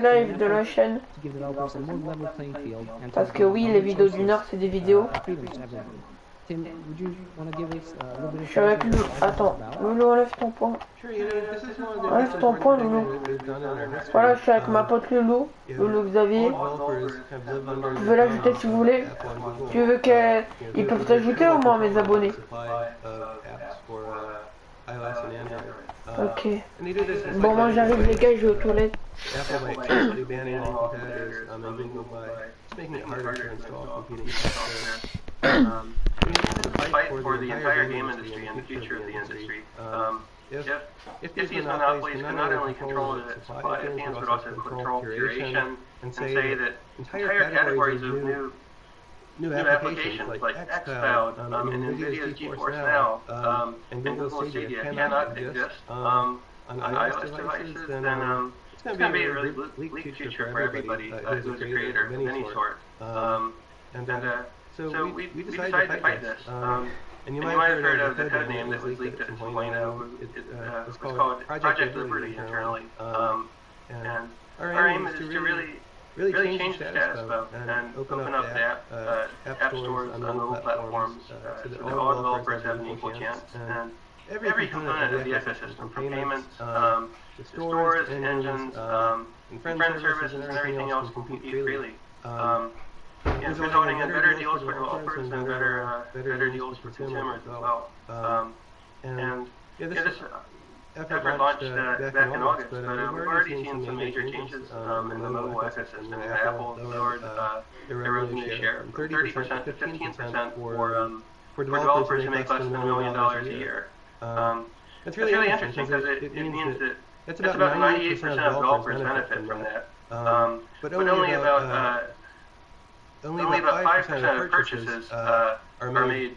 live de la chaîne. Parce que oui, les vidéos d'une heure, c'est des vidéos. Je suis avec Loulou. Attends, Loulou, enlève ton point. Enlève ton point, Loulou. Voilà, je suis avec ma pote Loulou. Loulou Xavier. Vous pouvez l'ajouter si vous voulez. Tu veux qu'ils peuvent t'ajouter au moins, mes abonnés? Ok. Bon, moi j'arrive, les gars, je vais aux toilettes. Fight for the entire game industry and the future of the industry. If these monopolies can not only control the supply of games, but also control curation, and say that entire categories of new applications like xCloud and NVIDIA's GeForce Now and Google Stadia cannot exist on iOS devices, then it's going to be a really bleak future for everybody who's a creator of any sort. So we decided to fight this. And you might have heard of the code name that was leaked at 2.0. It was called Project Liberty internally. And our aim is to really change the status quo and open up the app stores on mobile platforms so that all developers have an equal chance. And every component of the ecosystem, from payments, to stores, engines, and friend services, and everything else, compete freely. Resulting in better deals for developers and better deals for consumers as well. This effort launched back in August, but we've already seen some major changes in the mobile ecosystem. Apple lowered their revenue share from 30% to 15% for developers who make less than $1 million a year. It's really interesting because it means that it's about 98% of developers benefit from that, but only about 5% of purchases are made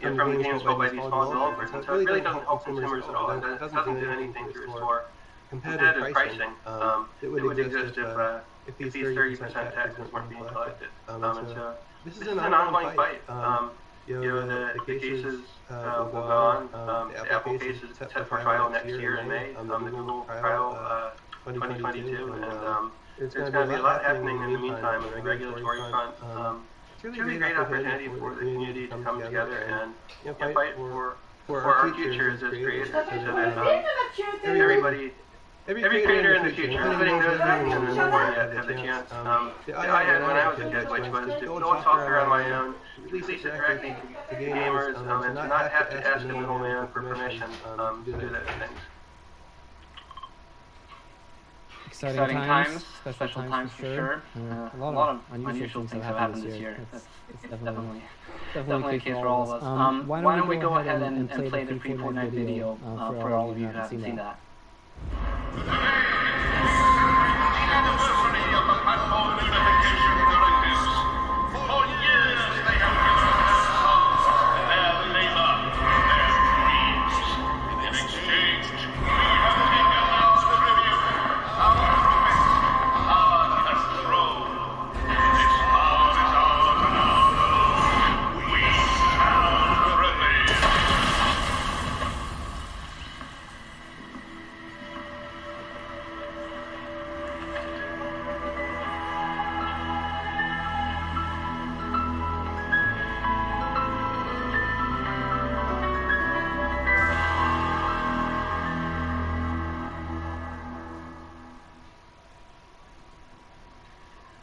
from games built by these small developers, and so it really doesn't help consumers at all. It doesn't do anything to restore competitive pricing that would exist if these 30% taxes weren't being collected. And so this is an ongoing fight. The cases will go on. The Apple case is set for trial next year in May. The Google trial 2022, and there's going to be a lot happening in the meantime on the regulatory front. It's really a great opportunity for the community to come together and fight for our futures as creators, so that every creator in the future, including those that haven't born yet, have the chance that I had when I was a kid, which was to build software on my own, release it directly to gamers, and to not have to ask a middleman for permission to do those things. Exciting times, special times for sure. A lot of unusual things have happened this year. It's definitely a case for all of us. Why don't we go ahead and play the free Fortnite video for all of you who haven't seen that.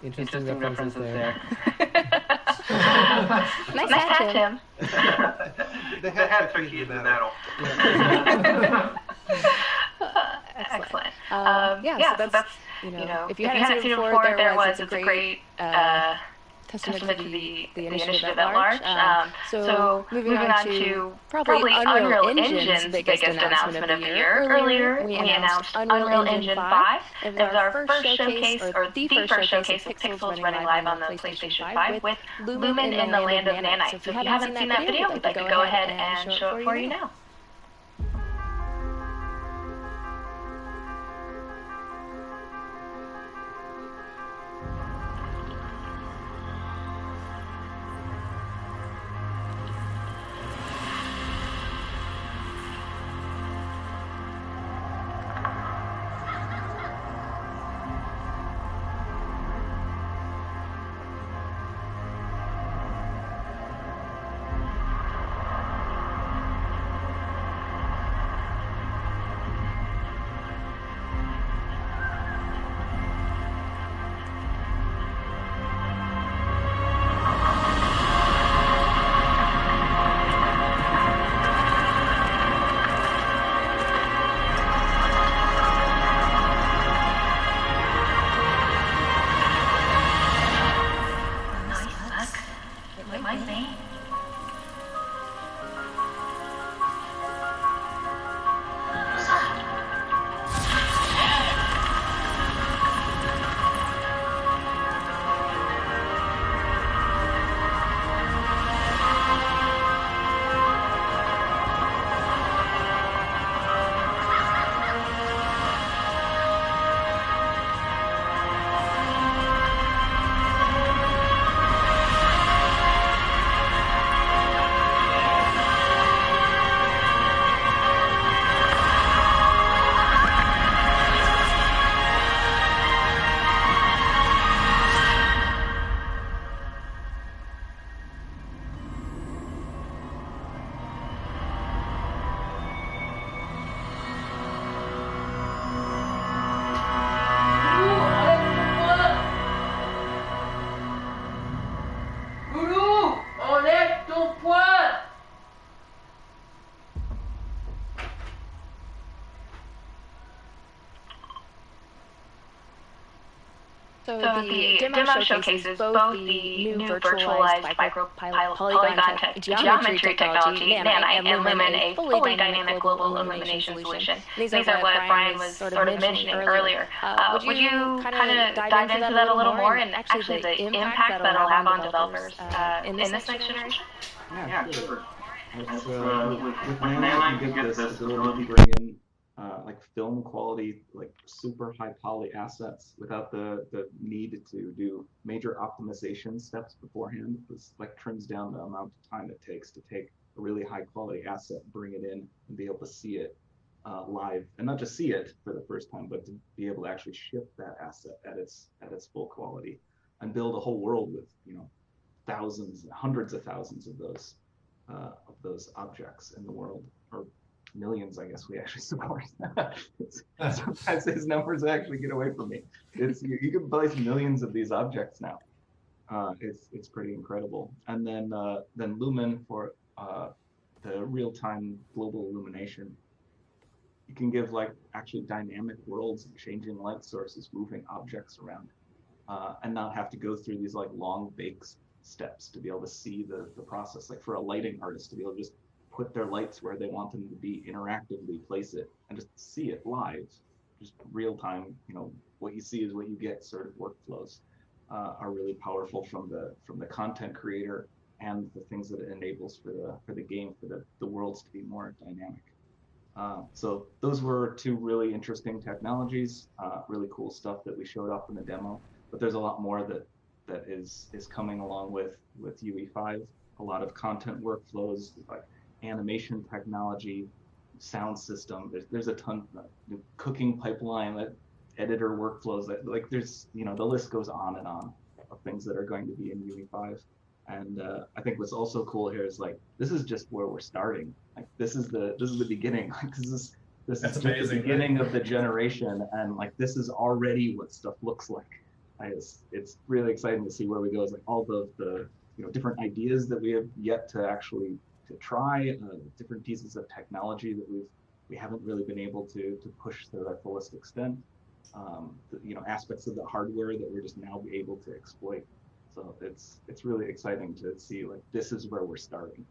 Interesting references there. Nice hat, Tim. The hat took you to the battle. Excellent. So that's if you hadn't seen it before, it's a great testament to the initiative at large. So moving on to probably Unreal Engine's biggest announcement of the year. Earlier, we announced Unreal Engine 5. It was our first showcase, or the first showcase of Pixels running live on the PlayStation 5 with Lumen in the land of nanite. So if you haven't seen that video, we'd like to go ahead and show it for you now. So the demo showcases both the new virtualized polygon geometry technology, Nanite, and Lumen, a fully dynamic global illumination solution. These are what Brian was sort of mentioning earlier. Would you kind of dive into that a little more and actually the impact that it'll have on developers in this next generation? Yeah, sure. With Nanite, you get this ability to bring in like film quality, like super high poly assets without the need to do major optimization steps beforehand. This like trims down the amount of time it takes to take a really high quality asset, bring it in, and be able to see it live, and not just see it for the first time, but to be able to actually ship that asset at its full quality, and build a whole world with thousands, hundreds of thousands of those objects in the world, or millions, I guess we actually support. Sometimes these numbers actually get away from me. You can place millions of these objects now. It's pretty incredible. And then Lumen for the real-time global illumination. You can give like actually dynamic worlds, changing light sources, moving objects around, and not have to go through these like long bake steps to be able to see the process. Like for a lighting artist to be able to just put their lights where they want them to be, interactively place it, and just see it live, just real time. What you see is what you get. Sort of workflows are really powerful from the content creator, and the things that it enables for the game, for the worlds to be more dynamic. So those were two really interesting technologies, really cool stuff that we showed off in the demo. But there's a lot more that is coming along with UE5. A lot of content workflows, like animation technology, sound system. There's a ton of cooking pipeline, editor workflows. Like there's the list goes on and on of things that are going to be in UE5. And I think what's also cool here is like this is just where we're starting. Like this is the beginning. Like this is just the beginning of the generation, and like this is already what stuff looks like. It's really exciting to see where we go. It's like all the different ideas that we have yet to actually try, different pieces of technology that we haven't really been able to push to their fullest extent. Aspects of the hardware that we're just now able to exploit. So it's really exciting to see like this is where we're starting.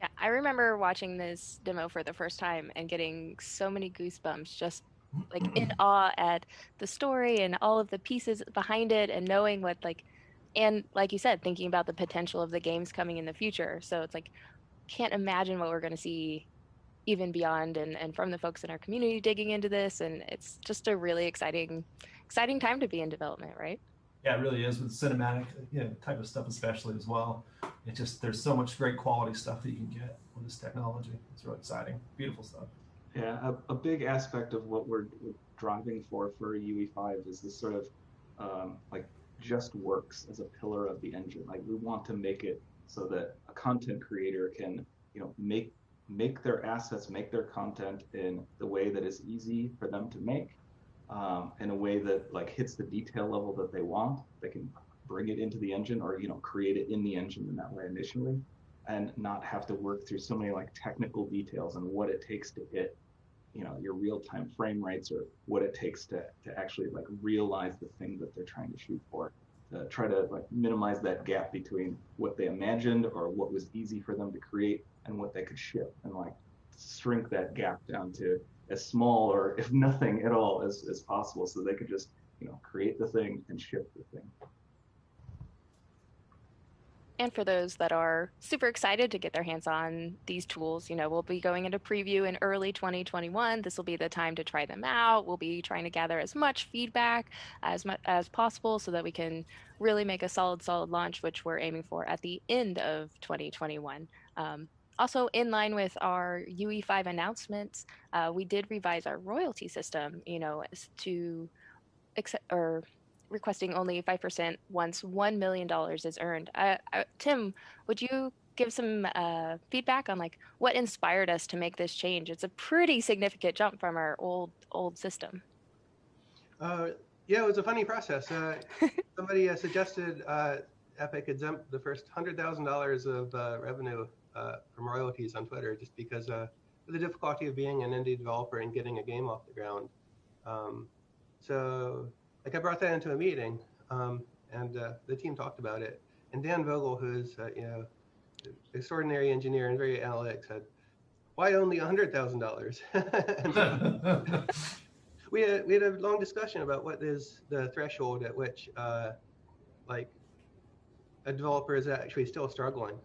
Yeah, I remember watching this demo for the first time and getting so many goosebumps, just like in awe at the story and all of the pieces behind it, and knowing what and like you said, thinking about the potential of the games coming in the future. So it's like, can't imagine what we're going to see even beyond and from the folks in our community digging into this. And it's just a really exciting time to be in development, right? Yeah, it really is, with cinematic type of stuff especially as well. It just, there's so much great quality stuff that you can get with this technology. It's really exciting, beautiful stuff. Yeah, a big aspect of what we're driving for UE5 is this sort of like just works as a pillar of the engine. Like we want to make it so that a content creator can make their assets, make their content in the way that is easy for them to make, in a way that like hits the detail level that they want. They can bring it into the engine, or create it in the engine in that way initially, and not have to work through so many like technical details and what it takes to hit your real-time frame rates, or what it takes to actually like realize the thing that they're trying to shoot for. Try to like minimize that gap between what they imagined or what was easy for them to create and what they could ship, and like shrink that gap down to as small, or if nothing at all, as possible, so they could just create the thing and ship the thing. And for those that are super excited to get their hands on these tools, we'll be going into preview in early 2021. This will be the time to try them out. We'll be trying to gather as much feedback as possible so that we can really make a solid launch, which we're aiming for at the end of 2021. Also, in line with our UE5 announcements, we did revise our royalty system, to requesting only 5% once $1 million is earned. Tim, would you give some feedback on like what inspired us to make this change? It's a pretty significant jump from our old system. Yeah, it was a funny process. Somebody suggested Epic exempt the first $100,000 of revenue from royalties on Twitter, just because of the difficulty of being an indie developer and getting a game off the ground. So like I brought that into a meeting, and the team talked about it. And Dan Vogel, who's extraordinary engineer and very analytic, said, "Why only $100,000?" We had a long discussion about what is the threshold at which like a developer is actually still struggling.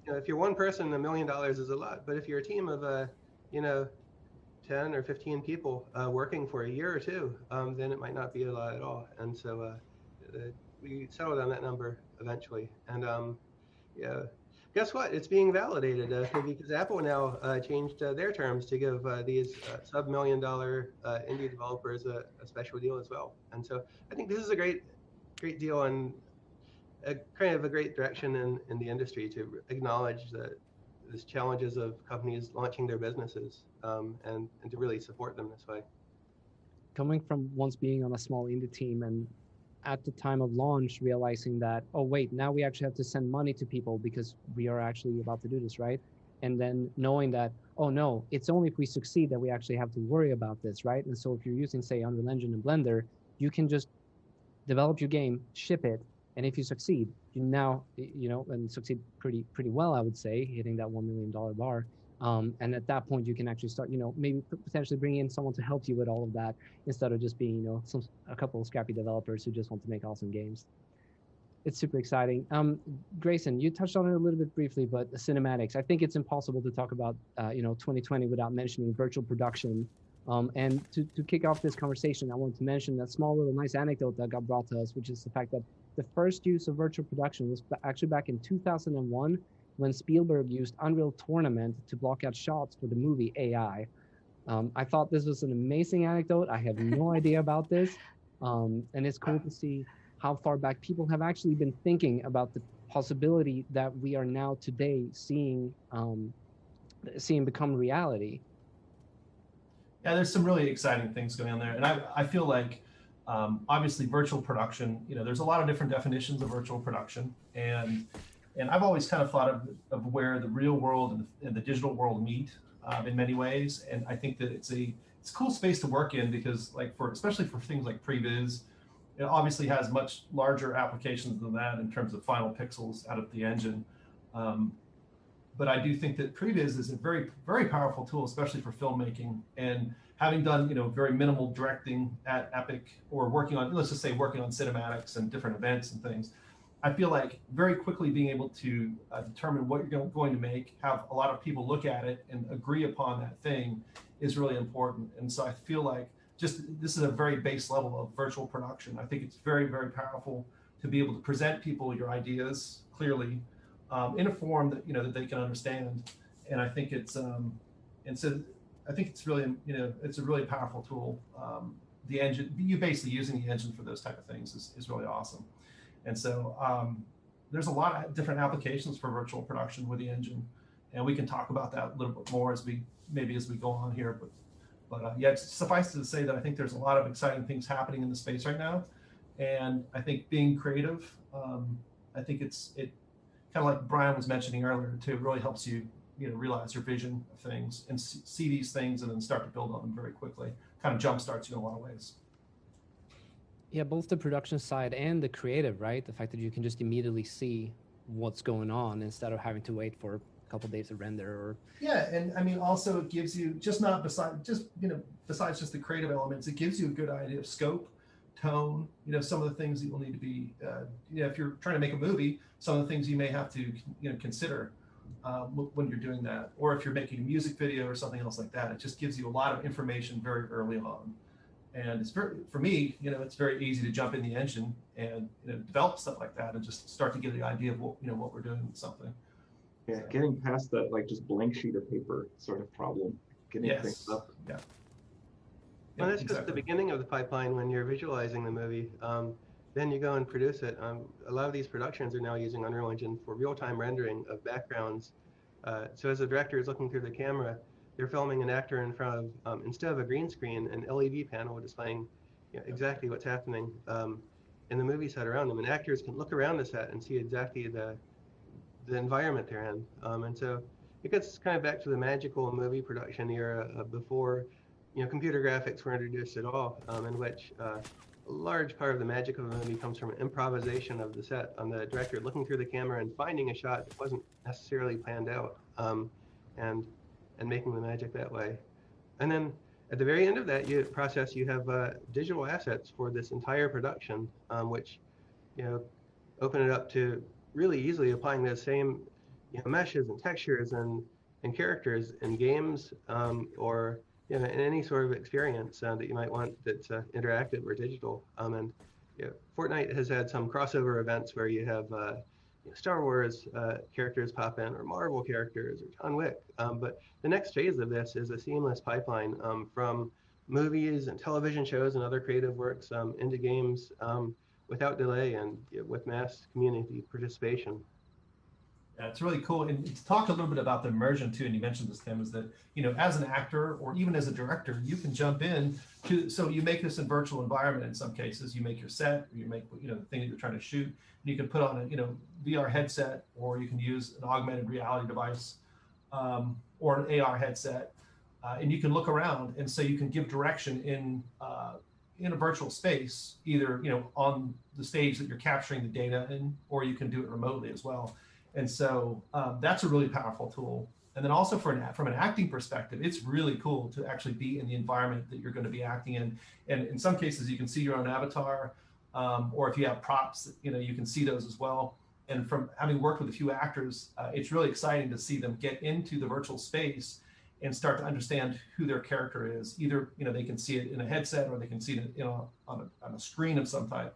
If you're one person, $1 million is a lot, but if you're a team of 10 or 15 people working for a year or two, then it might not be a lot at all. And so we settled on that number eventually. And guess what? It's being validated because Apple now changed their terms to give these sub-$1 million indie developers a special deal as well. And so I think this is a great deal and kind of a great direction in the industry to acknowledge these challenges of companies launching their businesses and to really support them this way. Coming from once being on a small indie team and at the time of launch realizing that, oh wait, now we actually have to send money to people because we are actually about to do this, right? And then knowing that, oh no, it's only if we succeed that we actually have to worry about this, right? And so if you're using, say, Unreal Engine and Blender, you can just develop your game, ship it, and if you succeed, you now, and succeed pretty well, I would say, hitting that $1 million bar. And at that point, you can actually start, maybe potentially bring in someone to help you with all of that instead of just being, a couple of scrappy developers who just want to make awesome games. It's super exciting. Grayson, you touched on it a little bit briefly, but the cinematics, I think it's impossible to talk about, 2020 without mentioning virtual production. And to kick off this conversation, I wanted to mention that small little nice anecdote that got brought to us, which is the fact that the first use of virtual production was actually back in 2001 when Spielberg used Unreal Tournament to block out shots for the movie AI. I thought this was an amazing anecdote. I have no idea about this. And it's cool to see how far back people have actually been thinking about the possibility that we are now today seeing become reality. Yeah, there's some really exciting things going on there. And I feel like, obviously, virtual production, there's a lot of different definitions of virtual production. And I've always kind of thought of where the real world and the digital world meet in many ways. And I think that it's a cool space to work in because, especially for things like previs, it obviously has much larger applications than that in terms of final pixels out of the engine. But I do think that previs is a very, very powerful tool, especially for filmmaking. And having done, very minimal directing at Epic or working on cinematics and different events and things, I feel like very quickly being able to determine what you're going to make, have a lot of people look at it and agree upon that thing is really important. And so I feel like this is a very base level of virtual production. I think it's very, very powerful to be able to present people your ideas clearly in a form that that they can understand. And I think it's really it's a really powerful tool. The engine, you basically using the engine for those type of things is really awesome. And so there's a lot of different applications for virtual production with the engine, and we can talk about that a little bit more as we go on here. But yeah, suffice to say that I think there's a lot of exciting things happening in the space right now, and I think being creative, I think it kind of like Brian was mentioning earlier too, really helps you realize your vision of things and see these things and then start to build on them very quickly. Kind of jumpstarts you in a lot of ways. Yeah, both the production side and the creative, right? The fact that you can just immediately see what's going on instead of having to wait for a couple of days to render or... Yeah, and I mean, also it gives you besides just the creative elements, it gives you a good idea of scope, tone, some of the things that will need to be, if you're trying to make a movie, some of the things you may have to, consider when you're doing that. Or if you're making a music video or something else like that, it just gives you a lot of information very early on. And it's for me, it's very easy to jump in the engine and develop stuff like that and just start to get the idea of what we're doing with something. Yeah, so. Getting past that just blank sheet of paper sort of problem, getting things up. Yeah. Well, that's just the beginning of the pipeline when you're visualizing the movie. Then you go and produce it. A lot of these productions are now using Unreal Engine for real-time rendering of backgrounds. So as the director is looking through the camera, they're filming an actor in front of, instead of a green screen, an LED panel displaying exactly what's happening in the movie set around them. And actors can look around the set and see exactly the environment they're in. And so it gets kind of back to the magical movie production era before computer graphics were introduced at all, in which a large part of the magic of a movie comes from improvisation of the set, on the director looking through the camera and finding a shot that wasn't necessarily planned out, and making the magic that way. And then at the very end of that process, you have digital assets for this entire production, which, open it up to really easily applying those same meshes and textures and characters in games, or in any sort of experience that you might want that's interactive or digital. And Fortnite has had some crossover events where you have Star Wars characters pop in, or Marvel characters, or John Wick. But the next phase of this is a seamless pipeline from movies and television shows and other creative works into games without delay and with mass community participation. Yeah, it's really cool. And to talk a little bit about the immersion too, and you mentioned this, Tim, is that, as an actor or even as a director, you can jump in so you make this in virtual environment in some cases. You make your set, or you make, the thing that you're trying to shoot, and you can put on a, VR headset, or you can use an augmented reality device, or an AR headset, and you can look around, and so you can give direction in a virtual space, either, on the stage that you're capturing the data in, or you can do it remotely as well. And so that's a really powerful tool. And then also from an acting perspective, it's really cool to actually be in the environment that you're going to be acting in. And in some cases, you can see your own avatar, or if you have props, you can see those as well. And from having worked with a few actors, it's really exciting to see them get into the virtual space and start to understand who their character is. Either they can see it in a headset, or they can see it on a screen of some type.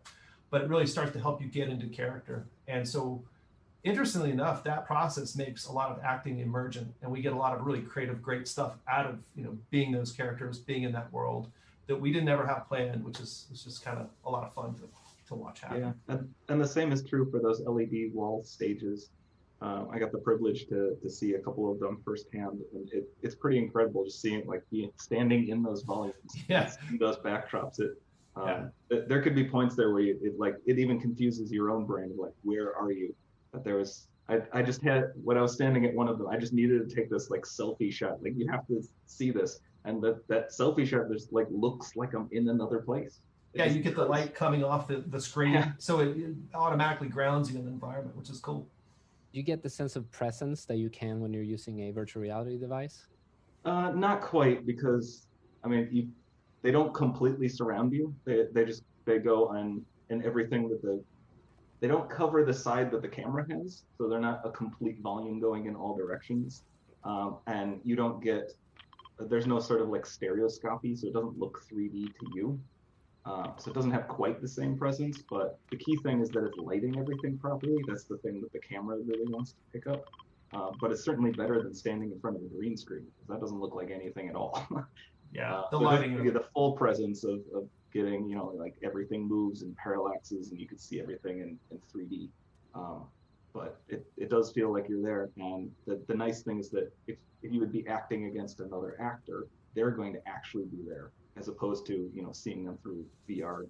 But it really starts to help you get into character. And so, interestingly enough, that process makes a lot of acting emergent, and we get a lot of really creative, great stuff out of being those characters, being in that world that we didn't ever have planned, which is just kind of a lot of fun to watch happen. Yeah, and the same is true for those LED wall stages. I got the privilege to see a couple of them firsthand, and it's pretty incredible just seeing standing in those volumes, yes, in those backdrops. There could be points there where it even confuses your own brain, where are you? But there was, I just had, when I was standing at one of them, I just needed to take this selfie shot. You have to see this, and that selfie shot just looks like I'm in another place. Yeah, you get the light coming off the screen, so it automatically grounds you in the environment, which is cool. Do you get the sense of presence that you can when you're using a virtual reality device? Not quite, because they don't completely surround you. They go on in everything that they don't cover the side that the camera has, so they're not a complete volume going in all directions. And you don't get, there's no sort of stereoscopy, so it doesn't look 3D to you. So it doesn't have quite the same presence, but the key thing is that it's lighting everything properly. That's the thing that the camera really wants to pick up. But it's certainly better than standing in front of a green screen, because that doesn't look like anything at all. Yeah, the lighting. You get the full presence of getting, everything moves and parallaxes, and you can see everything in 3D. But it does feel like you're there. And the nice thing is that if you would be acting against another actor, they're going to actually be there, as opposed to seeing them through VR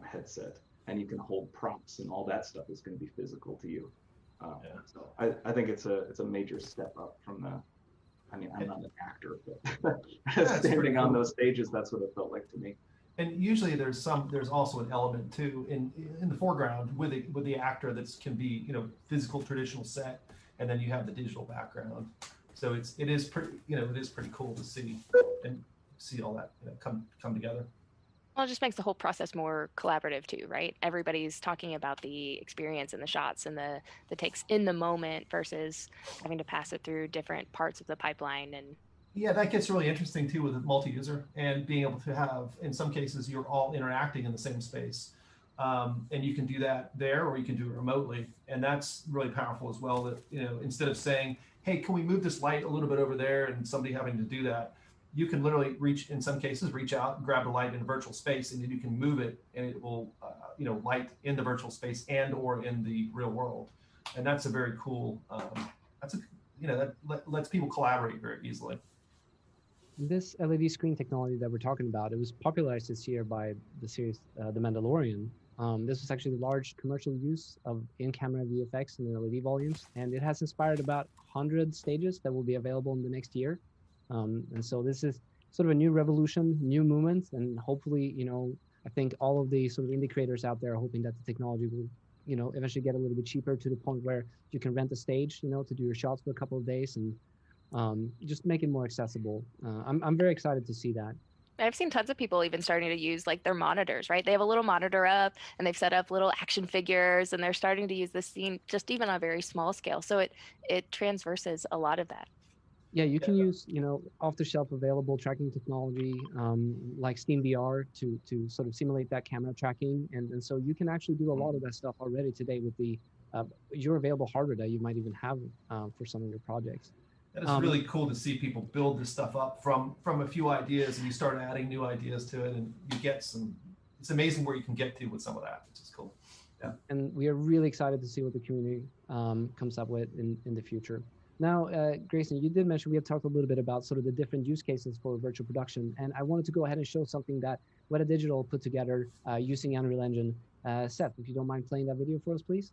headset. And you can hold props, and all that stuff is going to be physical to you. So I think it's a major step up from the. I'm not an actor, but standing on those stages, that's what it felt like to me. And usually there's also an element too in the foreground with the actor that can be physical traditional set, and then you have the digital background. So it is pretty cool to see all that come together. Well, it just makes the whole process more collaborative too, right? Everybody's talking about the experience and the shots and the takes in the moment versus having to pass it through different parts of the pipeline. And yeah, that gets really interesting too with multi-user and being able to have, in some cases, you're all interacting in the same space. And you can do that there, or you can do it remotely. And that's really powerful as well, that, instead of saying, hey, can we move this light a little bit over there, and somebody having to do that, you can literally reach out and grab the light in a virtual space, and then you can move it, and it will, light in the virtual space and or in the real world. And that's a very cool, that lets people collaborate very easily. This LED screen technology that we're talking about, it was popularized this year by the series The Mandalorian. This was actually the large commercial use of in-camera VFX in the LED volumes, and it has inspired about 100 stages that will be available in the next year. And so this is sort of a new revolution, new movement, and hopefully, I think all of the sort of indie creators out there are hoping that the technology will, you know, eventually get a little bit cheaper to the point where you can rent a stage, you know, to do your shots for a couple of days and just make it more accessible. I'm very excited to see that. I've seen tons of people even starting to use like their monitors, right? They have a little monitor up and they've set up little action figures and they're starting to use this scene just even on a very small scale. So it transverses a lot of that. Yeah, you can use, you know, off-the-shelf available tracking technology like Steam VR to sort of simulate that camera tracking. And so you can actually do a lot of that stuff already today with the your available hardware that you might even have for some of your projects. That is really cool to see people build this stuff up from a few ideas, and you start adding new ideas to it, and you get some. It's amazing where you can get to with some of that, which is cool. Yeah. And we are really excited to see what the community comes up with in the future. Now, Grayson, you did mention we have talked a little bit about sort of the different use cases for virtual production, and I wanted to go ahead and show something that Weta Digital put together using Unreal Engine. Seth, if you don't mind playing that video for us, please.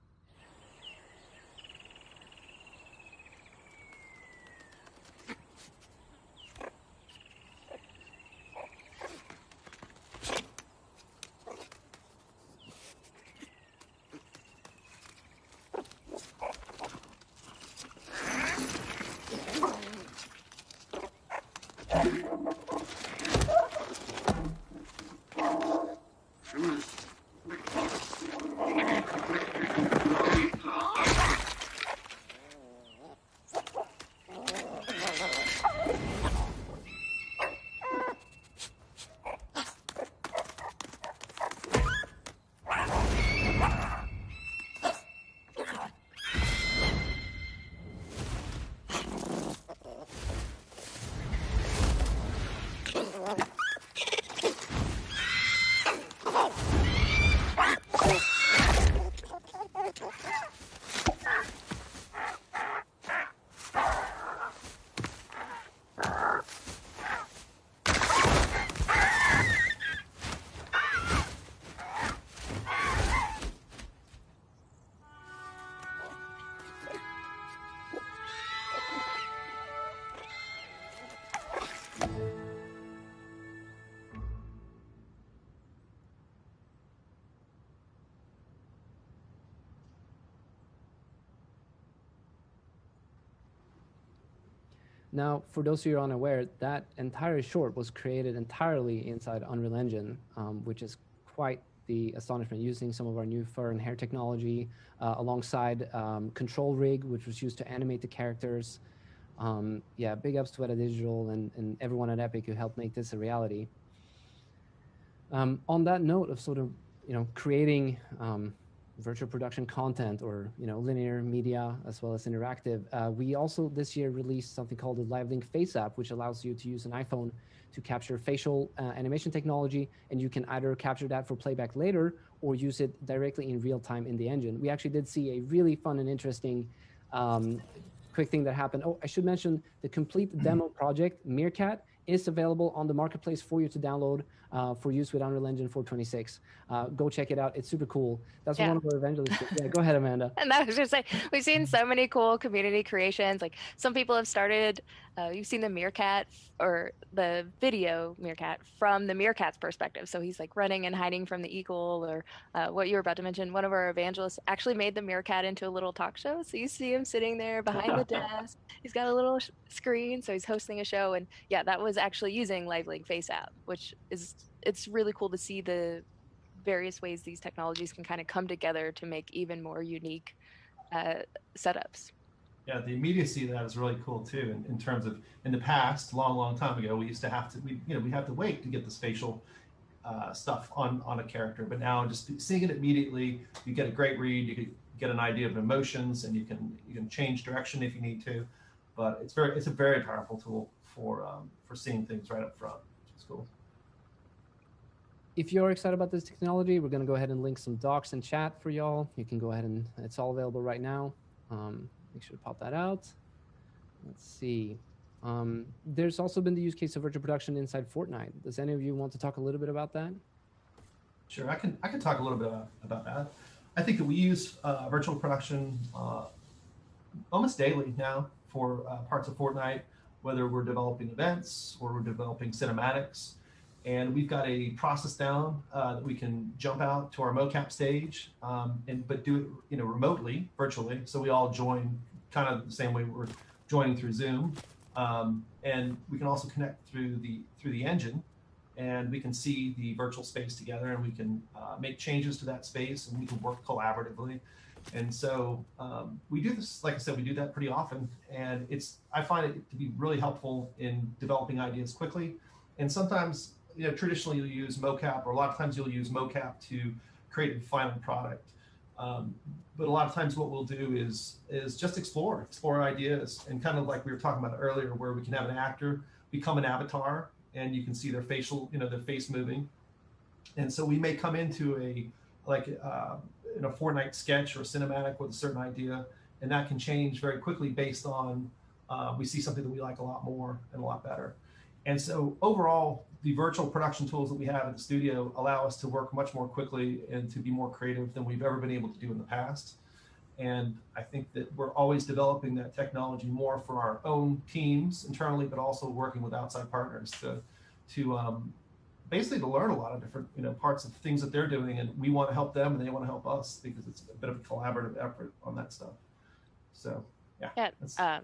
Now, for those of you who are unaware, that entire short was created entirely inside Unreal Engine, which is quite the astonishment, using some of our new fur and hair technology alongside Control Rig, which was used to animate the characters. Yeah, big ups to Weta Digital and everyone at Epic who helped make this a reality. On that note of sort of, you know, creating virtual production content or, you know, linear media as well as interactive, we also this year released something called the LiveLink Face app, which allows you to use an iPhone to capture facial animation technology, and you can either capture that for playback later or use it directly in real time in the engine. We actually did see a really fun and interesting quick thing that happened. Oh, I should mention the complete demo project, Meerkat, is available on the marketplace for you to download for use with Unreal Engine 426. Go check it out. It's super cool. That's one of our evangelists. Yeah, go ahead, Amanda. And I was just saying, we've seen so many cool community creations. Like some people have started, you've seen the Meerkat or the video Meerkat from the Meerkat's perspective. So he's like running and hiding from the eagle, or what you were about to mention, one of our evangelists actually made the Meerkat into a little talk show. So you see him sitting there behind the desk. He's got a little screen, so he's hosting a show. And yeah, that was actually using LiveLink Face app, which is, it's really cool to see the various ways these technologies can kind of come together to make even more unique setups. Yeah, the immediacy of that is really cool too. In terms of, in the past, long time ago, we used to have to, we have to wait to get the spatial stuff on a character. But now, just seeing it immediately, you get a great read. You can get an idea of emotions, and you can change direction if you need to. But it's a very powerful tool for seeing things right up front, which is cool. If you're excited about this technology, we're going to go ahead and link some docs in chat for y'all. You can go ahead and it's all available right now. Make sure to pop that out. Let's see. There's also been the use case of virtual production inside Fortnite. Does any of you want to talk a little bit about that? Sure, I can talk a little bit about that. I think that we use virtual production almost daily now for parts of Fortnite, whether we're developing events or we're developing cinematics. And we've got a process down that we can jump out to our mocap stage, but do it remotely, virtually. So we all join kind of the same way we're joining through Zoom. And we can also connect through the engine, and we can see the virtual space together, and we can make changes to that space, and we can work collaboratively. And so we do this, like I said, we do that pretty often, and I find it to be really helpful in developing ideas quickly. And sometimes, traditionally you'll use mocap, or a lot of times you'll use mocap to create a final product. But a lot of times what we'll do is just explore ideas, and kind of like we were talking about earlier, where we can have an actor become an avatar, and you can see their their face moving. And so we may come into in a Fortnite sketch or a cinematic with a certain idea, and that can change very quickly based on we see something that we like a lot more and a lot better. And so overall, the virtual production tools that we have at the studio allow us to work much more quickly and to be more creative than we've ever been able to do in the past. And I think that we're always developing that technology more for our own teams internally, but also working with outside partners to basically to learn a lot of different parts of things that they're doing, and we want to help them and they want to help us, because it's a bit of a collaborative effort on that stuff. So yeah.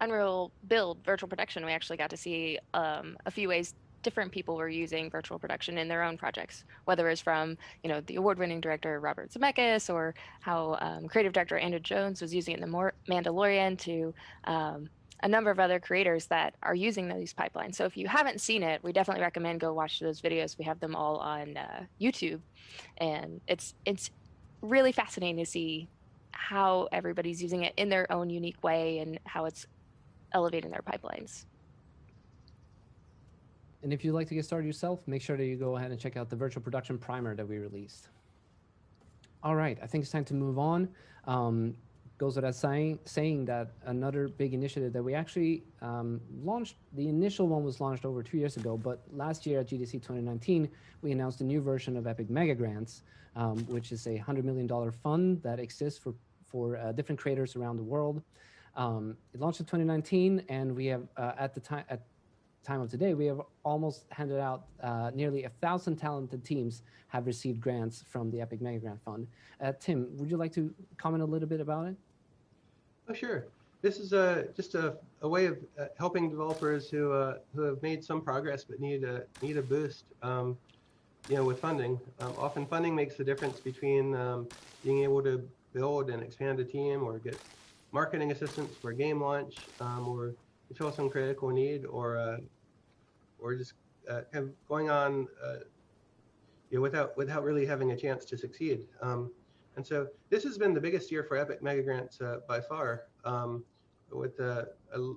Unreal Build virtual production, we actually got to see a few ways different people were using virtual production in their own projects, whether it's from the award-winning director Robert Zemeckis, or how creative director Andrew Jones was using it in The Mandalorian, to a number of other creators that are using these pipelines. So if you haven't seen it, we definitely recommend go watch those videos. We have them all on YouTube, and it's really fascinating to see how everybody's using it in their own unique way and how it's elevating their pipelines. And if you'd like to get started yourself, make sure that you go ahead and check out the virtual production primer that we released. All right, I think it's time to move on. Goes without saying that another big initiative that we actually launched, the initial one was launched over 2 years ago, but last year at GDC 2019, we announced a new version of Epic Mega Grants, which is a $100 million fund that exists for different creators around the world. It launched in 2019, and we have at time of today, we have almost handed out nearly 1,000 talented teams have received grants from the Epic Mega Grant Fund. Tim, would you like to comment a little bit about it? Oh, sure. This is just a way of helping developers who have made some progress but need a boost. With funding. Often funding makes the difference between being able to build and expand a team, or get marketing assistance for a game launch, or feel some critical need, or just kind of going on without really having a chance to succeed. And so this has been the biggest year for Epic Mega Grants by far, with a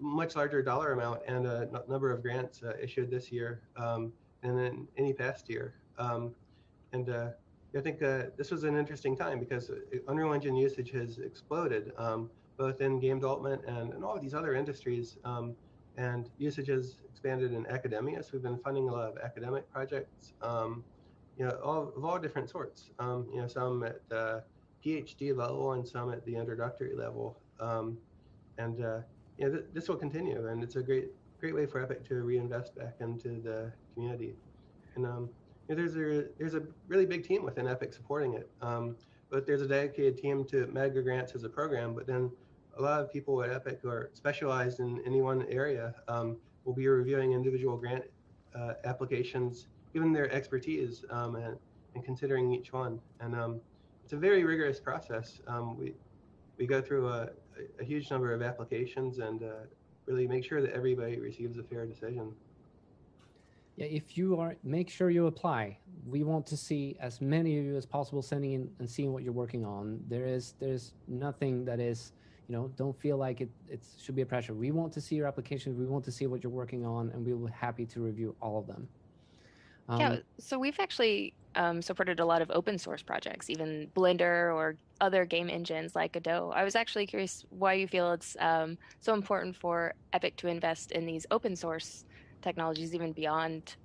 much larger dollar amount and a number of grants issued this year than in any past year. I think this was an interesting time, because Unreal Engine usage has exploded, both in game development and all of these other industries. And usage has expanded in academia, so we've been funding a lot of academic projects, of all different sorts. Some at the PhD level and some at the introductory level. This will continue, and it's a great way for Epic to reinvest back into the community. And there's a really big team within Epic supporting it. But there's a dedicated team to Mega Grants as a program, but then a lot of people at Epic who are specialized in any one area will be reviewing individual grant applications, given their expertise, and considering each one. And it's a very rigorous process. We go through a huge number of applications and really make sure that everybody receives a fair decision. Yeah, make sure you apply. We want to see as many of you as possible sending in and seeing what you're working on. There's nothing that is, don't feel like it should be a pressure. We want to see your applications. We want to see what you're working on, and we'll be happy to review all of them. Yeah, so we've actually supported a lot of open source projects, even Blender or other game engines like Godot. I was actually curious why you feel it's so important for Epic to invest in these open source technologies, even beyond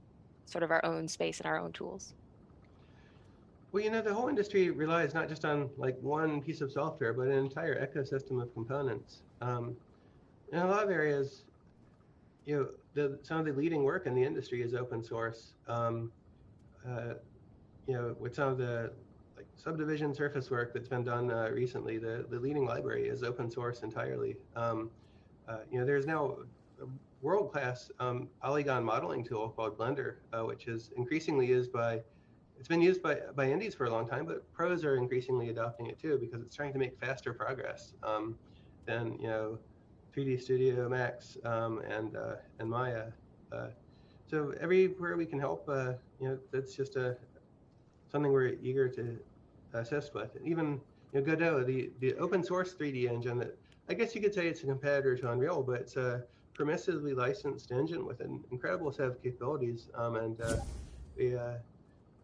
sort of our own space and our own tools. Well, the whole industry relies not just on one piece of software, but an entire ecosystem of components. In a lot of areas, some of the leading work in the industry is open source. With some of the subdivision surface work that's been done recently, the leading library is open source entirely. There's now a world-class polygon modeling tool called Blender, which is increasingly used it's been used by indies for a long time, but pros are increasingly adopting it too because it's trying to make faster progress than 3D Studio Max and Maya. So everywhere we can help, that's just something we're eager to assist with. Even Godot, the open source 3D engine that I guess you could say it's a competitor to Unreal, but it's a permissively licensed engine with an incredible set of capabilities, and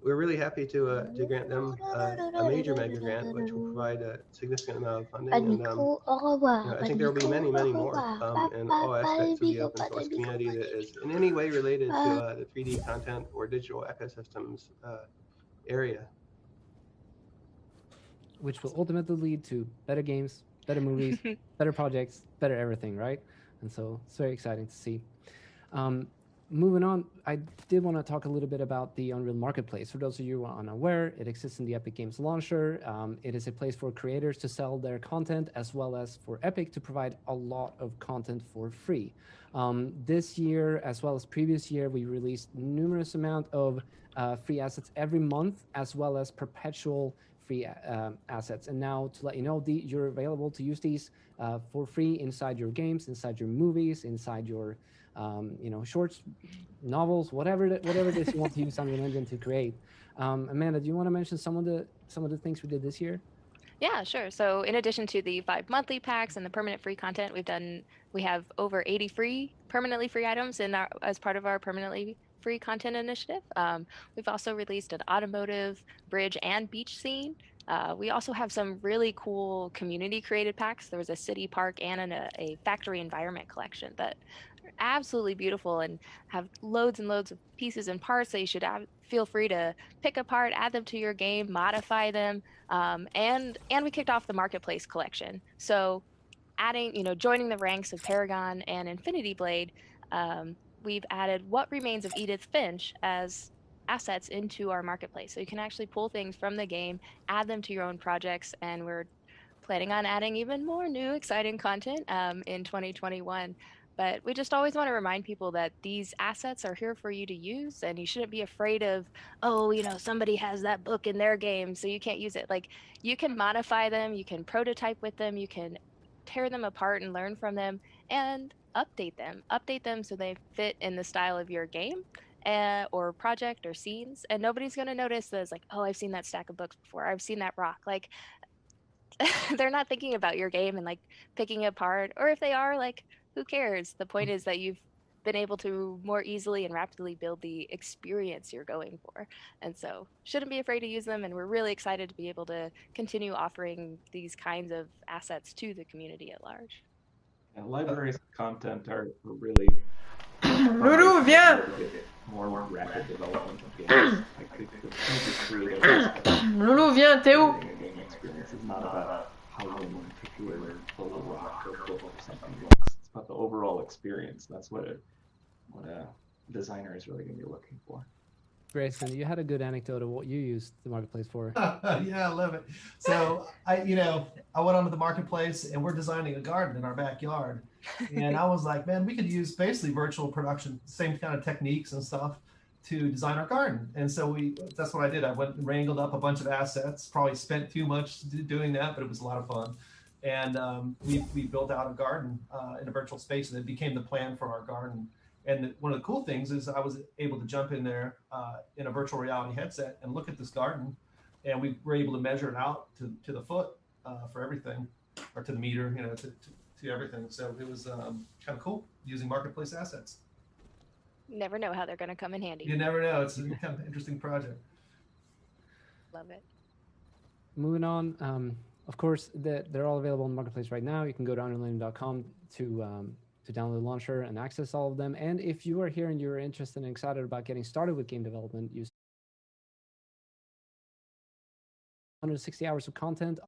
we're really happy to grant them a major mega grant, which will provide a significant amount of funding. And I think there will be many, many more in all aspects of the open source community that is in any way related to the 3D content or digital ecosystems area. Which will ultimately lead to better games, better movies, better projects, better everything, right? And so it's very exciting to see. Moving on, I did want to talk a little bit about the Unreal Marketplace. For those of you who are unaware, it exists in the Epic Games launcher. It is a place for creators to sell their content, as well as for Epic to provide a lot of content for free. This year, as well as previous year, we released numerous amount of free assets every month, as well as perpetual free assets. And now to let you know, you're available to use these for free inside your games, inside your movies, inside your shorts, novels, whatever it is you want to use Unreal Engine to create. Amanda, do you want to mention some of the things we did this year? Yeah, sure. So in addition to the 5 monthly packs and the permanent free content, we have over 80 permanently free items as part of our permanently free content initiative. We've also released an automotive, bridge, and beach scene. We also have some really cool community created packs. There was a city park and a factory environment collection that are absolutely beautiful and have loads and loads of pieces and parts that you should feel free to pick apart, add them to your game, modify them. And we kicked off the Marketplace collection. So joining the ranks of Paragon and Infinity Blade, we've added What Remains of Edith Finch as assets into our marketplace. So you can actually pull things from the game, add them to your own projects, and we're planning on adding even more new exciting content in 2021. But we just always want to remind people that these assets are here for you to use, and you shouldn't be afraid of, somebody has that book in their game, so you can't use it. Like, you can modify them, you can prototype with them, you can tear them apart and learn from them, and update them so they fit in the style of your game or project or scenes, and nobody's going to notice that it's like, oh, I've seen that stack of books before, I've seen that rock. Like, they're not thinking about your game and like picking it apart, or if they are, like, who cares? The point is that you've been able to more easily and rapidly build the experience you're going for, and so shouldn't be afraid to use them. And we're really excited to be able to continue offering these kinds of assets to the community at large. And libraries of content are really Loulou, viens! more rapid development of games. Like Loulou, viens, t'es où? a game experience is not about how one particular little rock or book or something looks. It's about the overall experience. That's what a designer is really going to be looking for. Grayson, you had a good anecdote of what you used the marketplace for. Yeah, I love it. So I went onto the marketplace and we're designing a garden in our backyard. And I was like, man, we could use basically virtual production, same kind of techniques and stuff to design our garden. And so that's what I did. I went and wrangled up a bunch of assets, probably spent too much doing that, but it was a lot of fun. And we built out a garden in a virtual space, and it became the plan for our garden. And one of the cool things is I was able to jump in there in a virtual reality headset and look at this garden, and we were able to measure it out to the foot for everything, or to the meter, to everything. So it was kind of cool using marketplace assets. You never know how they're going to come in handy. You never know. It's a kind of interesting project. Love it. Moving on, of course, they're all available on the marketplace right now. You can go to unrealengine.com to download the launcher and access all of them. And if you are here and you're interested and excited about getting started with game development, use 160 hours of content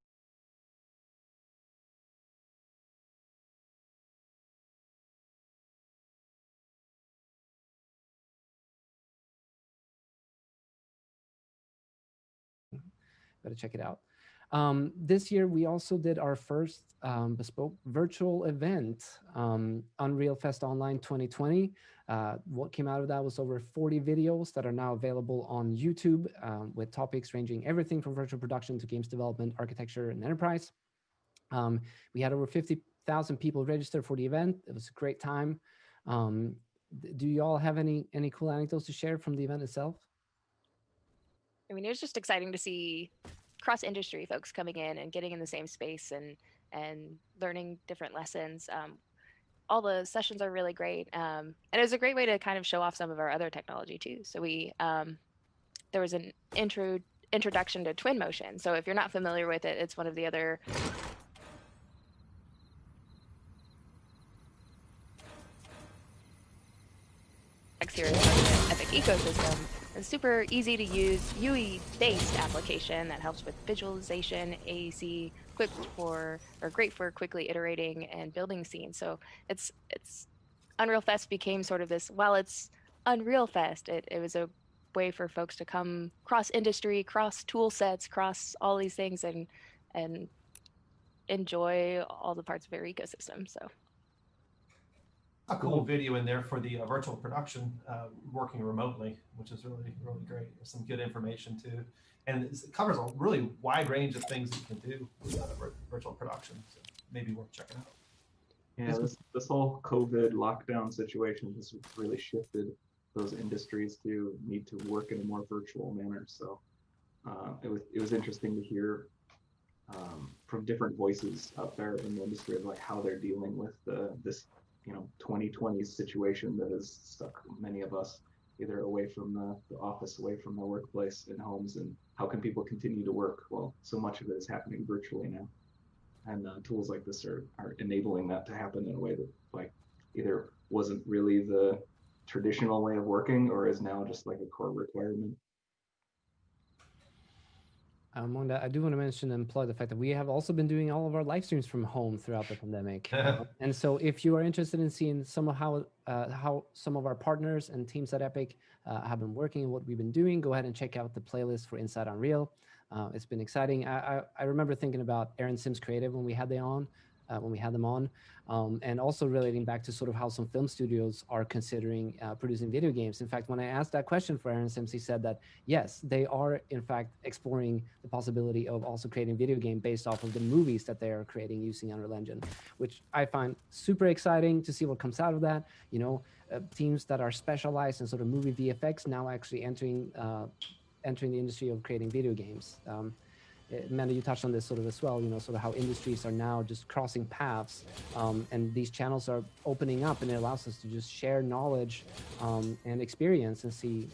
Gotta check it out. This year, we also did our first bespoke virtual event, Unreal Fest Online 2020. What came out of that was over 40 videos that are now available on YouTube with topics ranging everything from virtual production to games development, architecture, and enterprise. We had over 50,000 people register for the event. It was a great time. Do you all have any cool anecdotes to share from the event itself? I mean, it was just exciting to see cross-industry folks coming in and getting in the same space and learning different lessons. All the sessions are really great. And it was a great way to kind of show off some of our other technology too. So there was an introduction to Twinmotion. So if you're not familiar with it, it's one of the other here is part of the Epic ecosystem. It's super easy to use UE-based application that helps with visualization, AEC, great for quickly iterating and building scenes. So it's Unreal Fest became sort of this, while it's Unreal Fest, it was a way for folks to come cross industry, cross tool sets, cross all these things and enjoy all the parts of our ecosystem. So a cool video in there for the virtual production, working remotely, which is really, really great. There's some good information too. And it covers a really wide range of things that you can do with virtual production. So maybe worth checking out. Yeah, this whole COVID lockdown situation has really shifted those industries to need to work in a more virtual manner. So it was interesting to hear from different voices out there in the industry of like how they're dealing with this 2020 situation that has stuck many of us either away from the office, away from the workplace, in homes, and how can people continue to work? Well, so much of it is happening virtually now, and tools like this are enabling that to happen in a way that like either wasn't really the traditional way of working or is now just like a core requirement. On that, I do want to mention and plug the fact that we have also been doing all of our live streams from home throughout the pandemic. And so if you are interested in seeing some of how some of our partners and teams at Epic have been working and what we've been doing, go ahead and check out the playlist for Inside Unreal. It's been exciting. I remember thinking about Aaron Sims Creative when we had them on, and also relating back to sort of how some film studios are considering producing video games. In fact, when I asked that question for Aaron Sims, he said that, yes, they are in fact exploring the possibility of also creating video game based off of the movies that they are creating using Unreal Engine, which I find super exciting to see what comes out of that. Teams that are specialized in sort of movie VFX now actually entering the industry of creating video games. Amanda, you touched on this sort of as well, sort of how industries are now just crossing paths, and these channels are opening up, and it allows us to just share knowledge and experience and see,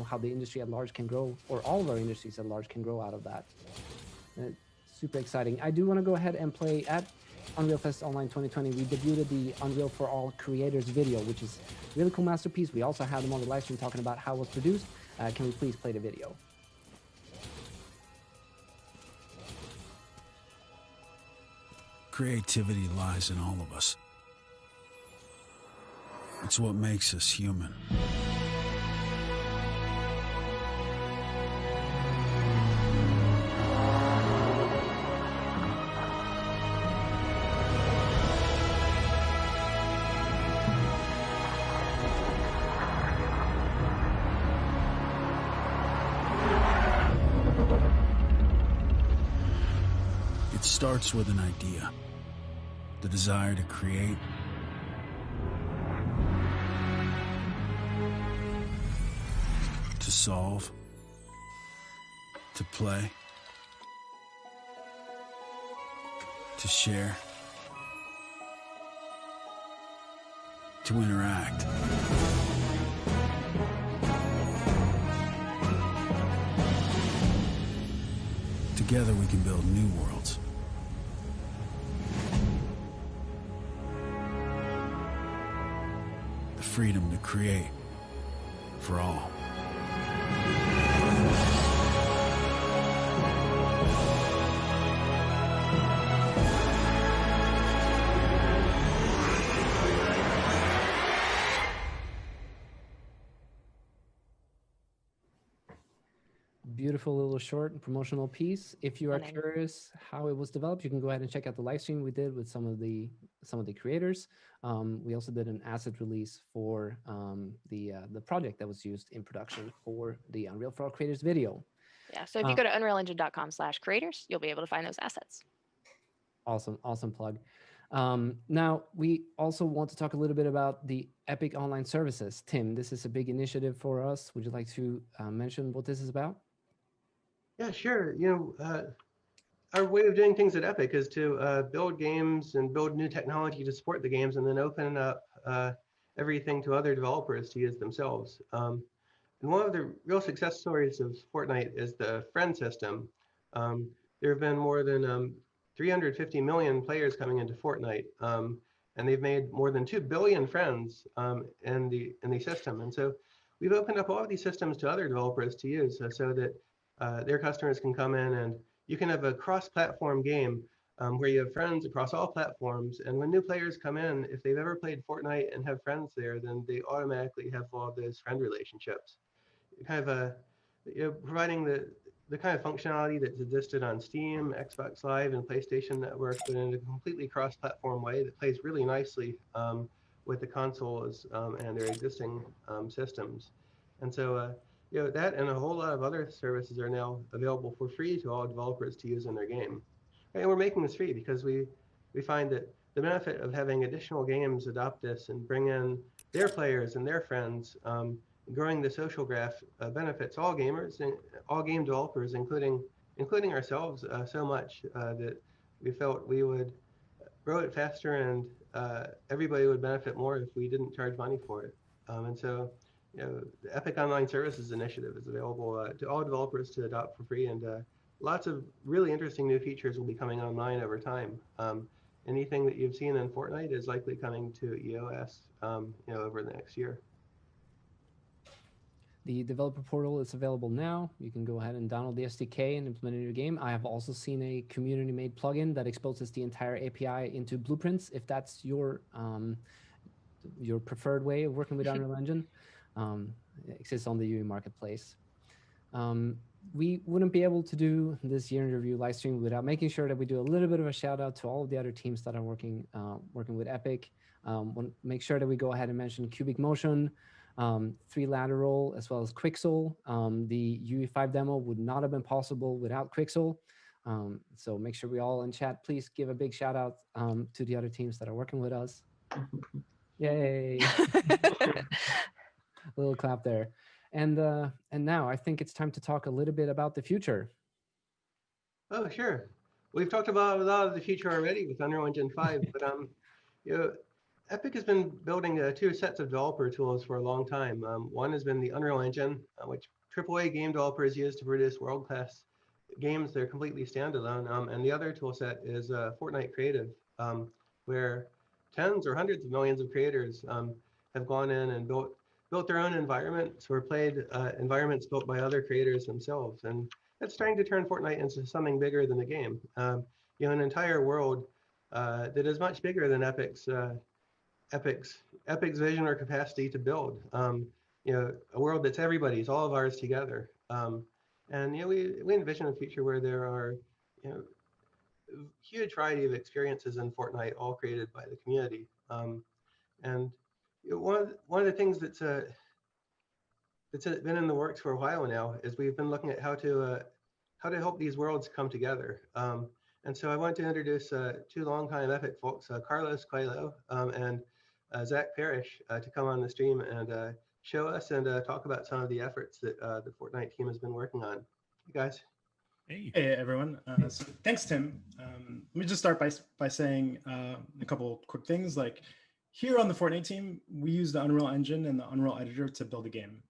how the industry at large can grow, or all of our industries at large can grow out of that. Super exciting. I do want to go ahead and play at Unreal Fest Online 2020. We debuted the Unreal for All Creators video, which is a really cool masterpiece. We also had them on the live stream talking about how it was produced. Can we please play the video? Creativity lies in all of us. It's what makes us human. It starts with an idea. The desire to create, to solve, to play, to share, to interact. Together we can build new worlds. Freedom to create for all. beautiful little short promotional piece. If you are curious how it was developed, you can go ahead and check out the live stream we did with some of the creators. We also did an asset release for the project that was used in production for the Unreal for All Creators video. Yeah, so if you go to unrealengine.com/creators, you'll be able to find those assets. Awesome plug. Now, we also want to talk a little bit about the Epic Online Services. Tim, this is a big initiative for us. Would you like to mention what this is about? Yeah, sure. Our way of doing things at Epic is to build games and build new technology to support the games, and then open up everything to other developers to use themselves. And one of the real success stories of Fortnite is the friend system. There have been more than 350 million players coming into Fortnite, and they've made more than 2 billion friends in the system. And so we've opened up all of these systems to other developers to use, so that their customers can come in and you can have a cross-platform game where you have friends across all platforms. And when new players come in, if they've ever played Fortnite and have friends there, then they automatically have all of those friend relationships. Kind of providing the kind of functionality that's existed on Steam, Xbox Live, and PlayStation Network, but in a completely cross-platform way that plays really nicely with the consoles and their existing systems. And so, that and a whole lot of other services are now available for free to all developers to use in their game. And we're making this free because we find that the benefit of having additional games adopt this and bring in their players and their friends, growing the social graph benefits all gamers and all game developers, including ourselves, so much that we felt we would grow it faster and everybody would benefit more if we didn't charge money for it. And so, the Epic Online Services Initiative is available to all developers to adopt for free, and lots of really interesting new features will be coming online over time. Anything that you've seen in Fortnite is likely coming to EOS, over the next year. The developer portal is available now. You can go ahead and download the SDK and implement it in your game. I have also seen a community-made plugin that exposes the entire API into blueprints, if that's your preferred way of working with Unreal Engine. It exists on the UE Marketplace. We wouldn't be able to do this year in review live stream without making sure that we do a little bit of a shout out to all of the other teams that are working with Epic. Make sure that we go ahead and mention Cubic Motion, 3Lateral, as well as Quixel. The UE5 demo would not have been possible without Quixel. So make sure we all in chat, please give a big shout out to the other teams that are working with us. Yay. A little clap there. And now I think it's time to talk a little bit about the future. Oh, sure. We've talked about a lot of the future already with Unreal Engine 5, but Epic has been building 2 sets of developer tools for a long time. One has been the Unreal Engine, which AAA game developers use to produce world-class games that are completely standalone. And the other tool set is Fortnite Creative, where tens or hundreds of millions of creators have gone in and built their own environments or played environments built by other creators themselves. And that's starting to turn Fortnite into something bigger than a game. An entire world that is much bigger than Epic's vision or capacity to build. A world that's everybody's, all of ours together. And we envision a future where there are a huge variety of experiences in Fortnite, all created by the community. And one of the things that's been in the works for a while now is we've been looking at how to help these worlds come together. And so I want to introduce 2 longtime Epic folks, Carlos Coelho and Zach Parrish, to come on the stream and show us and talk about some of the efforts that the Fortnite team has been working on. You guys. Hey everyone. So thanks, Tim. Let me just start by saying a couple quick things. Like, here on the Fortnite team, we use the Unreal Engine and the Unreal Editor to build a game.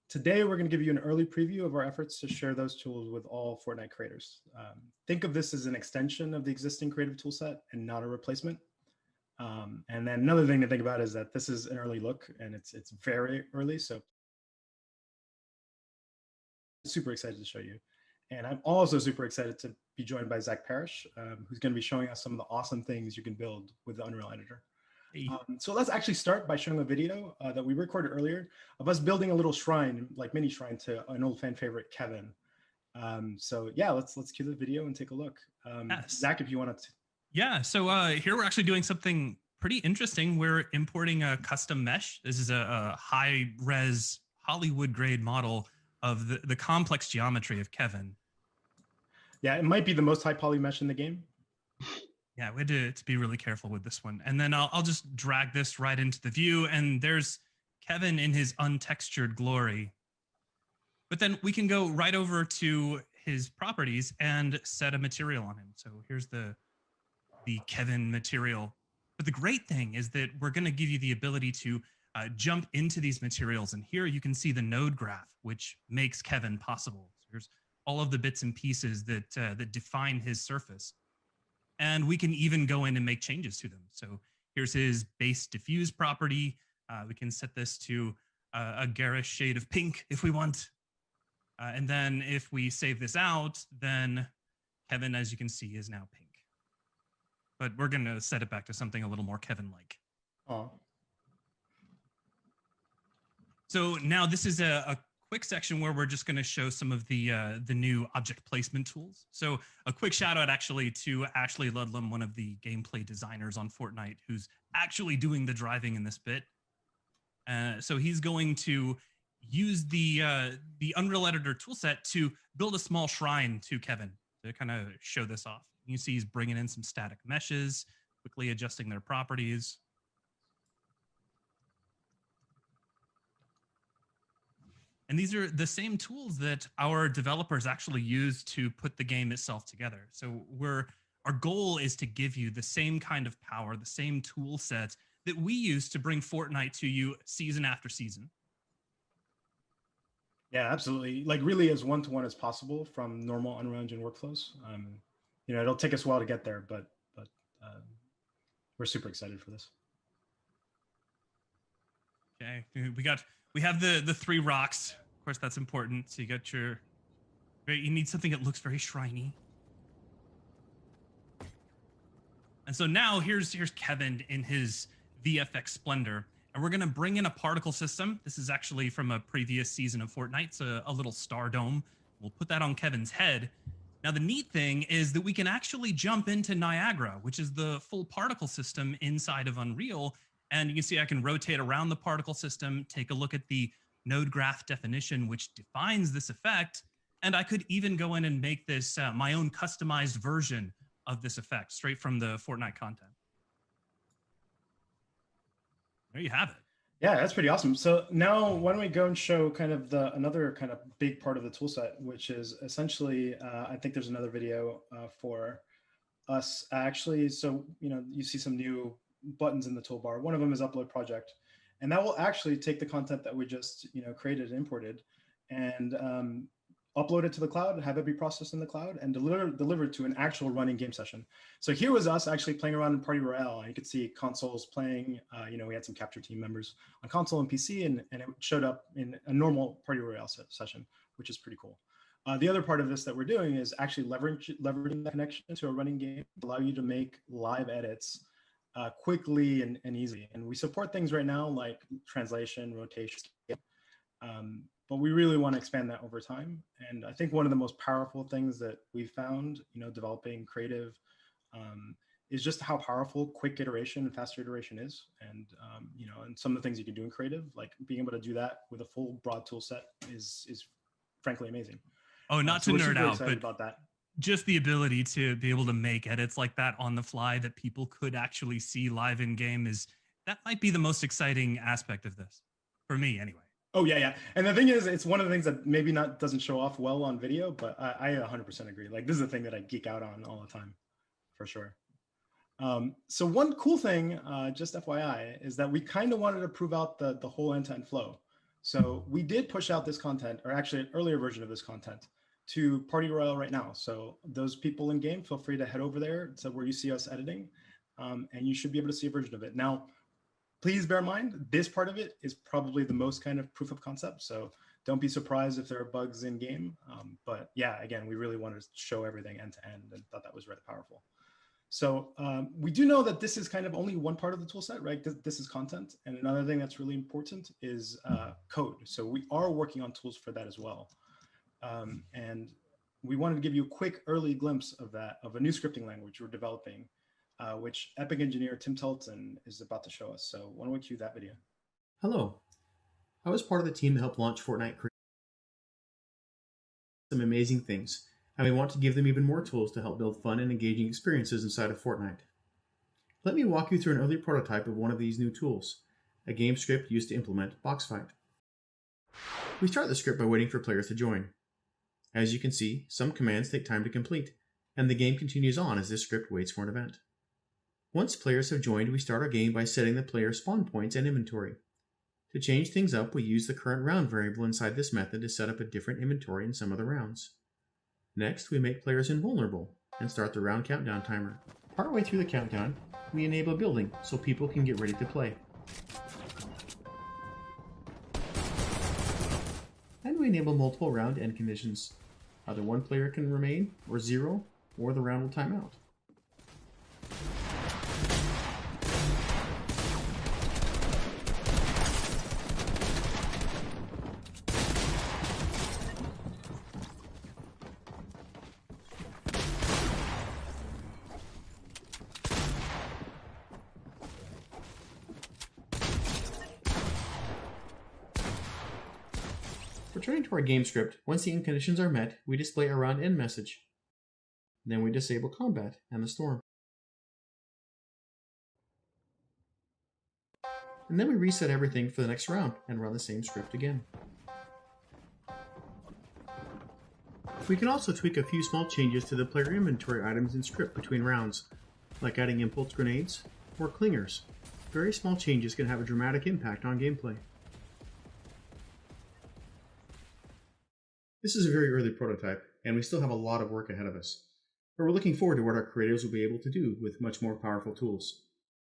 Today, we're going to give you an early preview of our efforts to share those tools with all Fortnite creators. Think of this as an extension of the existing creative toolset and not a replacement. And then another thing to think about is that this is an early look, and it's very early. So super excited to show you. And I'm also super excited to be joined by Zach Parrish, who's going to be showing us some of the awesome things you can build with the Unreal Editor. So let's actually start by showing a video that we recorded earlier of us building a little shrine, like mini shrine, to an old fan favorite, Kevin. So yeah, let's cue the video and take a look. Yes. Zach, if you want to. Yeah, so here we're actually doing something pretty interesting. We're importing a custom mesh. This is a high-res Hollywood-grade model of the complex geometry of Kevin. Yeah, it might be the most high poly mesh in the game. Yeah, we had to be really careful with this one. And then I'll just drag this right into the view, and there's Kevin in his untextured glory. But then we can go right over to his properties and set a material on him. So here's the Kevin material. But the great thing is that we're going to give you the ability to jump into these materials. And here you can see the node graph, which makes Kevin possible. So here's all of the bits and pieces that define his surface. And we can even go in and make changes to them. So here's his base diffuse property. We can set this to a garish shade of pink if we want. And then if we save this out, then Kevin, as you can see, is now pink. But we're going to set it back to something a little more Kevin-like. Oh. So now this is a quick section where we're just going to show some of the new object placement tools. So a quick shout out actually to Ashley Ludlam, one of the gameplay designers on Fortnite, who's actually doing the driving in this bit. So he's going to use the Unreal Editor toolset to build a small shrine to Kevin to kind of show this off. You see he's bringing in some static meshes, quickly adjusting their properties. And these are the same tools that our developers actually use to put the game itself together. So our goal is to give you the same kind of power, the same tool set that we use to bring Fortnite to you season after season. Yeah, absolutely. Like really as one-to-one as possible from normal Unreal Engine workflows. You know, it'll take us a while to get there, but we're super excited for this. Okay, we have the 3 rocks. Of course, that's important. So you got you need something that looks very shiny. And so now here's Kevin in his VFX splendor. And we're going to bring in a particle system. This is actually from a previous season of Fortnite. It's a little star dome. We'll put that on Kevin's head. Now, the neat thing is that we can actually jump into Niagara, which is the full particle system inside of Unreal. And you can see I can rotate around the particle system, take a look at the node graph definition, which defines this effect. And I could even go in and make this my own customized version of this effect straight from the Fortnite content. There you have it. Yeah, that's pretty awesome. So now why don't we go and show kind of another kind of big part of the toolset, which is essentially, I think there's another video for us actually. So, you know, you see some new buttons in the toolbar. One of them is upload project. And that will actually take the content that we just, you know, created and imported and upload it to the cloud, have it be processed in the cloud and delivered to an actual running game session. So here was us actually playing around in Party Royale. You could see consoles playing, you know, we had some capture team members on console and PC and it showed up in a normal Party Royale session, which is pretty cool. The other part of this that we're doing is actually leveraging the connection to a running game to allow you to make live edits quickly and easy. And we support things right now like translation, rotation, but we really want to expand that over time. And I think one of the most powerful things that we've found, you know, developing creative is just how powerful quick iteration and faster iteration is. And, you know, and some of the things you can do in creative, like being able to do that with a full broad tool set is frankly amazing. Oh, not to nerd out, but about that. Just the ability to be able to make edits like that on the fly that people could actually see live in game that might be the most exciting aspect of this for me anyway. Oh yeah. And the thing is, it's one of the things that maybe doesn't show off well on video, but I 100% agree. Like this is a thing that I geek out on all the time for sure. So one cool thing, just FYI, is that we kind of wanted to prove out the whole end-to-end flow. So we did push out this content, or actually an earlier version of this content, to Party Royale right now. So those people in game, feel free to head over there to where you see us editing, and you should be able to see a version of it. Now, please bear in mind, this part of it is probably the most kind of proof of concept. So don't be surprised if there are bugs in game. But yeah, again, we really wanted to show everything end to end and thought that was really powerful. So we do know that this is kind of only one part of the tool set, right? This is content. And another thing that's really important is code. So we are working on tools for that as well. And we wanted to give you a quick early glimpse of that, of a new scripting language we're developing, which Epic engineer Tim Telton is about to show us. So why don't we cue that video? Hello. I was part of the team that helped launch Fortnite, some amazing things, and we want to give them even more tools to help build fun and engaging experiences inside of Fortnite. Let me walk you through an early prototype of one of these new tools, a game script used to implement box fight. We start the script by waiting for players to join. As you can see, some commands take time to complete, and the game continues on as this script waits for an event. Once players have joined, we start our game by setting the player's spawn points and inventory. To change things up, we use the current round variable inside this method to set up a different inventory in some of the rounds. Next, we make players invulnerable and start the round countdown timer. Partway through the countdown, we enable building so people can get ready to play. And we enable multiple round end conditions. Either one player can remain, or 0, or the round will time out. Returning to our game script, once the end conditions are met, we display a round end message. Then we disable combat and the storm. And then we reset everything for the next round and run the same script again. We can also tweak a few small changes to the player inventory items in script between rounds, like adding impulse grenades or clingers. Very small changes can have a dramatic impact on gameplay. This is a very early prototype, and we still have a lot of work ahead of us. But we're looking forward to what our creators will be able to do with much more powerful tools.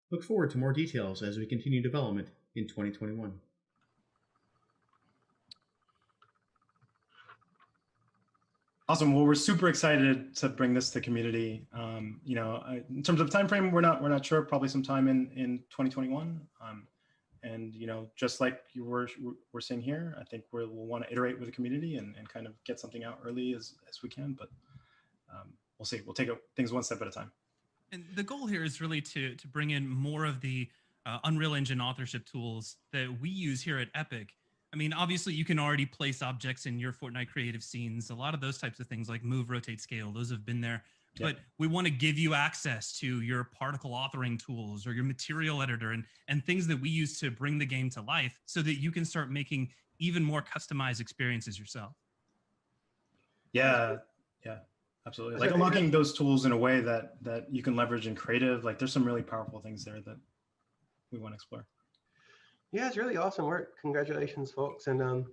Look forward to more details as we continue development in 2021. Awesome. Well, we're super excited to bring this to community. In terms of time frame, we're not sure. Probably sometime in 2021. And just like we're saying here, I think we'll want to iterate with the community and kind of get something out early as we can. But we'll see. We'll take things one step at a time. And the goal here is really to bring in more of the Unreal Engine authorship tools that we use here at Epic. I mean, obviously, you can already place objects in your Fortnite creative scenes. A lot of those types of things like move, rotate, scale, those have been there. Yeah. But we want to give you access to your particle authoring tools or your material editor and things that we use to bring the game to life so that you can start making even more customized experiences yourself. Yeah, absolutely. Like unlocking those tools in a way that you can leverage in creative. Like there's some really powerful things there that we want to explore. Yeah, it's really awesome work. Congratulations, folks. And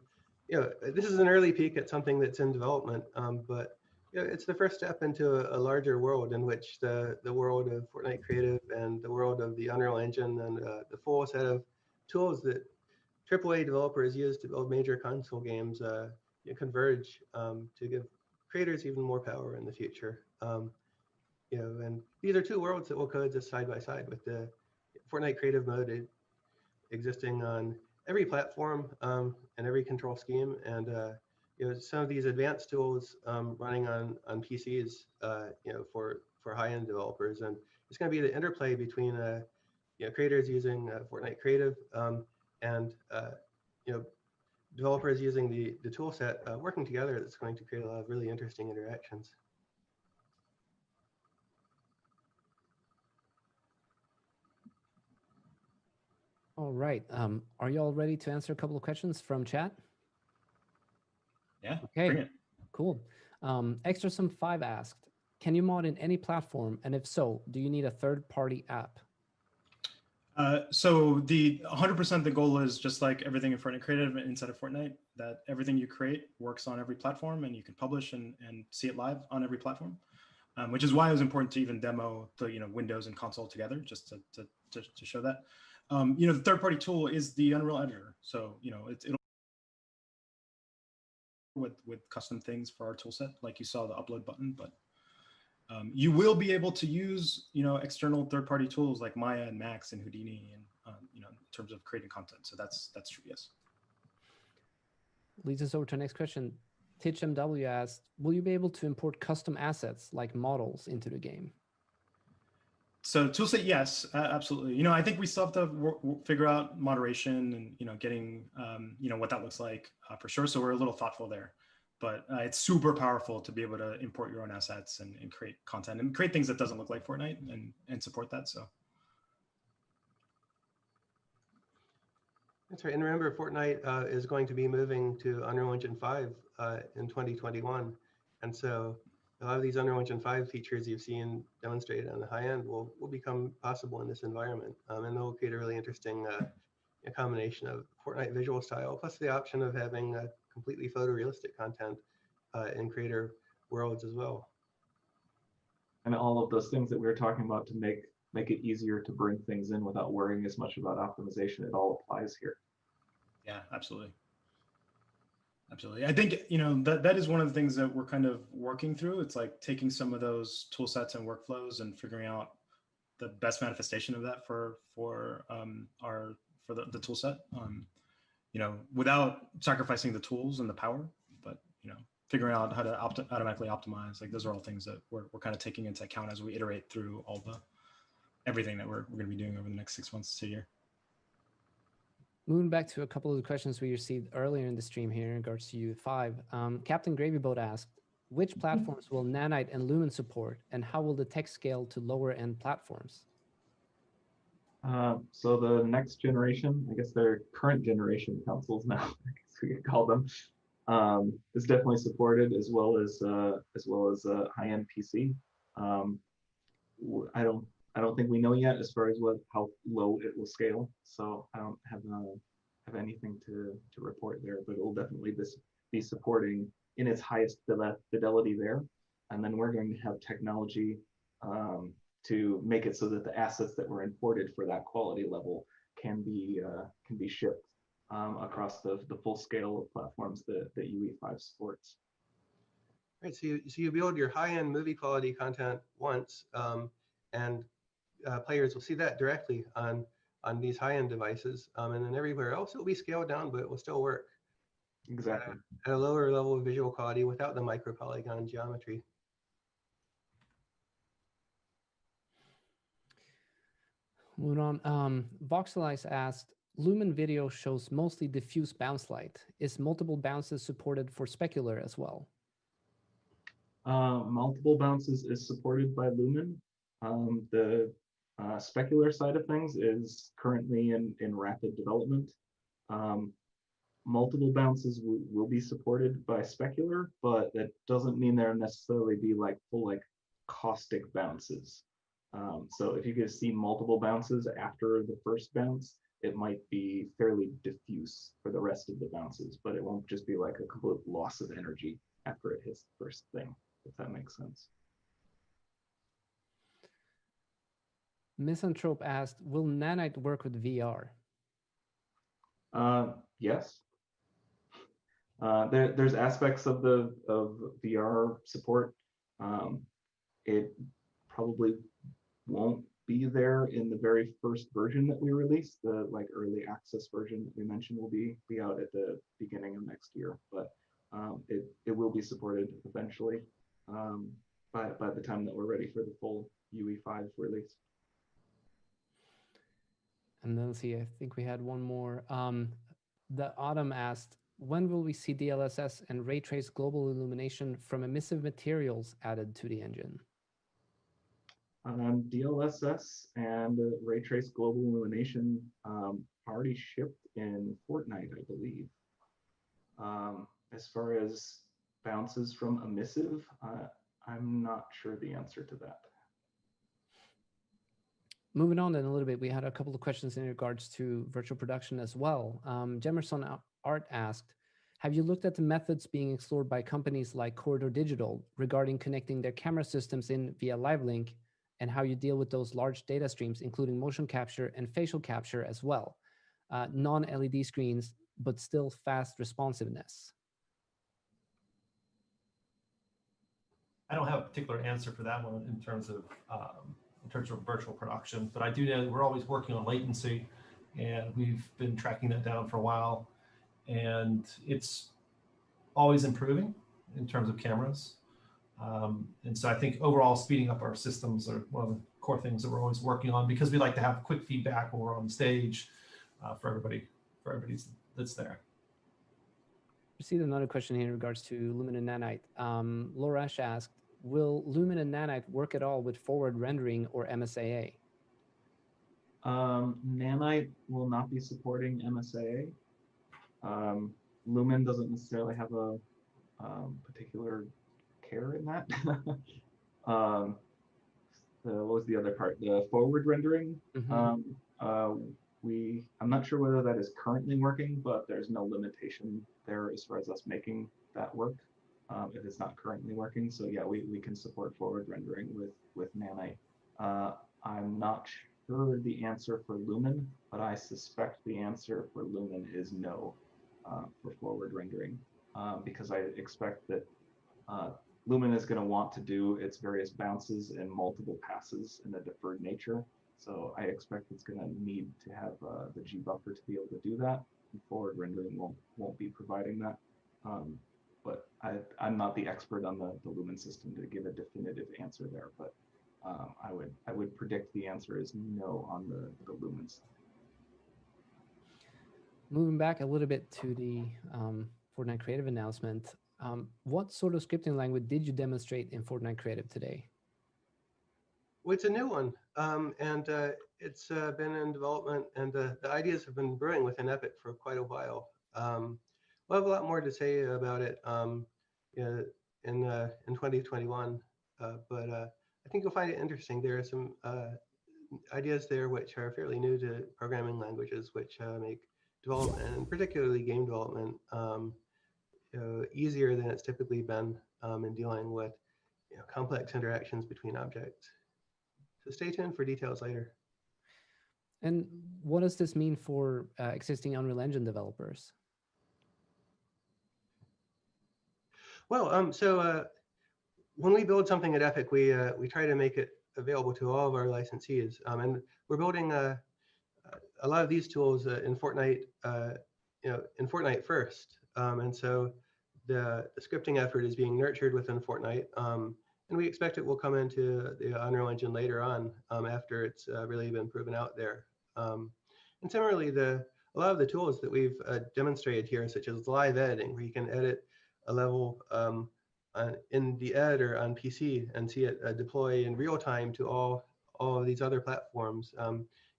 this is an early peek at something that's in development, but it's the first step into a larger world in which the world of Fortnite Creative and the world of the Unreal Engine and the full set of tools that AAA developers use to build major console games converge to give creators even more power in the future. And these are two worlds that will coexist side by side, with the Fortnite Creative mode existing on every platform and every control scheme, and some of these advanced tools running on PCs, for high-end developers. And it's going to be the interplay between creators using Fortnite Creative and developers using the tool set working together that's going to create a lot of really interesting interactions. All right. Are you all ready to answer a couple of questions from chat? Yeah. Okay. Cool. Extra Sum 5 asked, can you mod in any platform? And if so, do you need a third-party app? So the 100% the goal is just like everything in Fortnite Creative inside of Fortnite, that everything you create works on every platform and you can publish and see it live on every platform, which is why it was important to even demo the Windows and console together, just to show that. The third-party tool is the Unreal Editor. So it'll with custom things for our tool set, like you saw the upload button, but You will be able to use, external third-party tools like Maya and Max and Houdini, and in terms of creating content. So that's true. Yes. Leads us over to the next question. Titch MW asked, will you be able to import custom assets like models into the game? So toolset, yes, absolutely. I think we still have to figure out moderation and, getting, what that looks like for sure. So we're a little thoughtful there, but it's super powerful to be able to import your own assets and create content and create things that doesn't look like Fortnite and support that. So. That's right. And remember, Fortnite is going to be moving to Unreal Engine 5 in 2021. And so a lot of these Unreal Engine 5 features you've seen demonstrated on the high end will become possible in this environment. And they'll create a really interesting a combination of Fortnite visual style, plus the option of having completely photorealistic content in creator worlds as well. And all of those things that we were talking about to make it easier to bring things in without worrying as much about optimization, it all applies here. Yeah, absolutely. Absolutely. I think, that is one of the things that we're kind of working through. It's like taking some of those tool sets and workflows and figuring out the best manifestation of that for the tool set, without sacrificing the tools and the power, but, figuring out how to automatically optimize. Like those are all things that we're kind of taking into account as we iterate through everything that we're going to be doing over the next 6 months to a year. Moving back to a couple of the questions we received earlier in the stream here in regards to UE5, Captain Gravyboat asked, which platforms will Nanite and Lumen support, and how will the tech scale to lower-end platforms? So the next generation, I guess they're current generation consoles now, I guess we could call them, is definitely supported, as well as high-end PC. I don't think we know yet as far as how low it will scale. So I don't have anything to report there, but it will definitely be supporting in its highest fidelity there. And then we're going to have technology to make it so that the assets that were imported for that quality level can be shipped across the full scale of platforms that UE5 supports. Right. So you build your high-end movie quality content once, and players will see that directly on these high-end devices, and then everywhere else it will be scaled down, but it will still work. Exactly. At a lower level of visual quality without the micro polygon geometry. Moving on, Voxelize asked, Lumen video shows mostly diffuse bounce light. Is multiple bounces supported for specular as well? Multiple bounces is supported by Lumen. The specular side of things is currently in rapid development. Multiple bounces will be supported by specular, but that doesn't mean they'll necessarily be like full caustic bounces. So if you can see multiple bounces after the first bounce, it might be fairly diffuse for the rest of the bounces, but it won't just be like a complete loss of energy after it hits the first thing, if that makes sense. Misanthrope asked, will Nanite work with VR? Yes. There's aspects of VR support. It probably won't be there in the very first version that we release. The early access version that we mentioned will be out at the beginning of next year, but it will be supported eventually by the time that we're ready for the full UE5 release. And then let's see, I think we had one more. The Autumn asked, when will we see DLSS and ray trace global illumination from emissive materials added to the engine? DLSS and ray trace global illumination already shipped in Fortnite, I believe. As far as bounces from emissive, I'm not sure the answer to that. Moving on then a little bit, we had a couple of questions in regards to virtual production as well. Jemerson Art asked, have you looked at the methods being explored by companies like Corridor Digital regarding connecting their camera systems in via Live Link, and how you deal with those large data streams, including motion capture and facial capture as well? Non-LED screens, but still fast responsiveness. I don't have a particular answer for that one in terms of virtual production, but I do know that we're always working on latency, and we've been tracking that down for a while, and it's always improving in terms of cameras. And so I think overall speeding up our systems are one of the core things that we're always working on, because we like to have quick feedback when we're on stage for everybody that's there. Received another question here in regards to Lumen and Nanite. Laura asked, will Lumen and Nanite work at all with forward rendering or MSAA? Nanite will not be supporting MSAA. Lumen doesn't necessarily have a particular care in that. What was the other part? The forward rendering. I'm not sure whether that is currently working, but there's no limitation there as far as us making that work. If it's not currently working, so yeah, we can support forward rendering with Nanite. I'm not sure the answer for Lumen, but I suspect the answer for Lumen is no for forward rendering, because I expect that Lumen is going to want to do its various bounces and multiple passes in a deferred nature. So I expect it's going to need to have the G buffer to be able to do that. And forward rendering won't be providing that. But I'm not the expert on the Lumen system to give a definitive answer there. But I would predict the answer is no on the Lumen side. Moving back a little bit to the Fortnite Creative announcement, what sort of scripting language did you demonstrate in Fortnite Creative today? Well, it's a new one, and it's been in development, and the ideas have been brewing within Epic for quite a while. We'll have a lot more to say about it in 2021, but I think you'll find it interesting. There are some ideas there which are fairly new to programming languages, which make development, and particularly game development, easier than it's typically been in dealing with complex interactions between objects. So stay tuned for details later. And what does this mean for existing Unreal Engine developers? Well, so when we build something at Epic, we try to make it available to all of our licensees, and we're building a lot of these tools in Fortnite, in Fortnite first, and so the scripting effort is being nurtured within Fortnite. And we expect it will come into the Unreal Engine later on, after it's really been proven out there. And similarly, a lot of the tools that we've demonstrated here, such as live editing, where you can edit a level in the editor on PC and see it deploy in real time to all of these other platforms.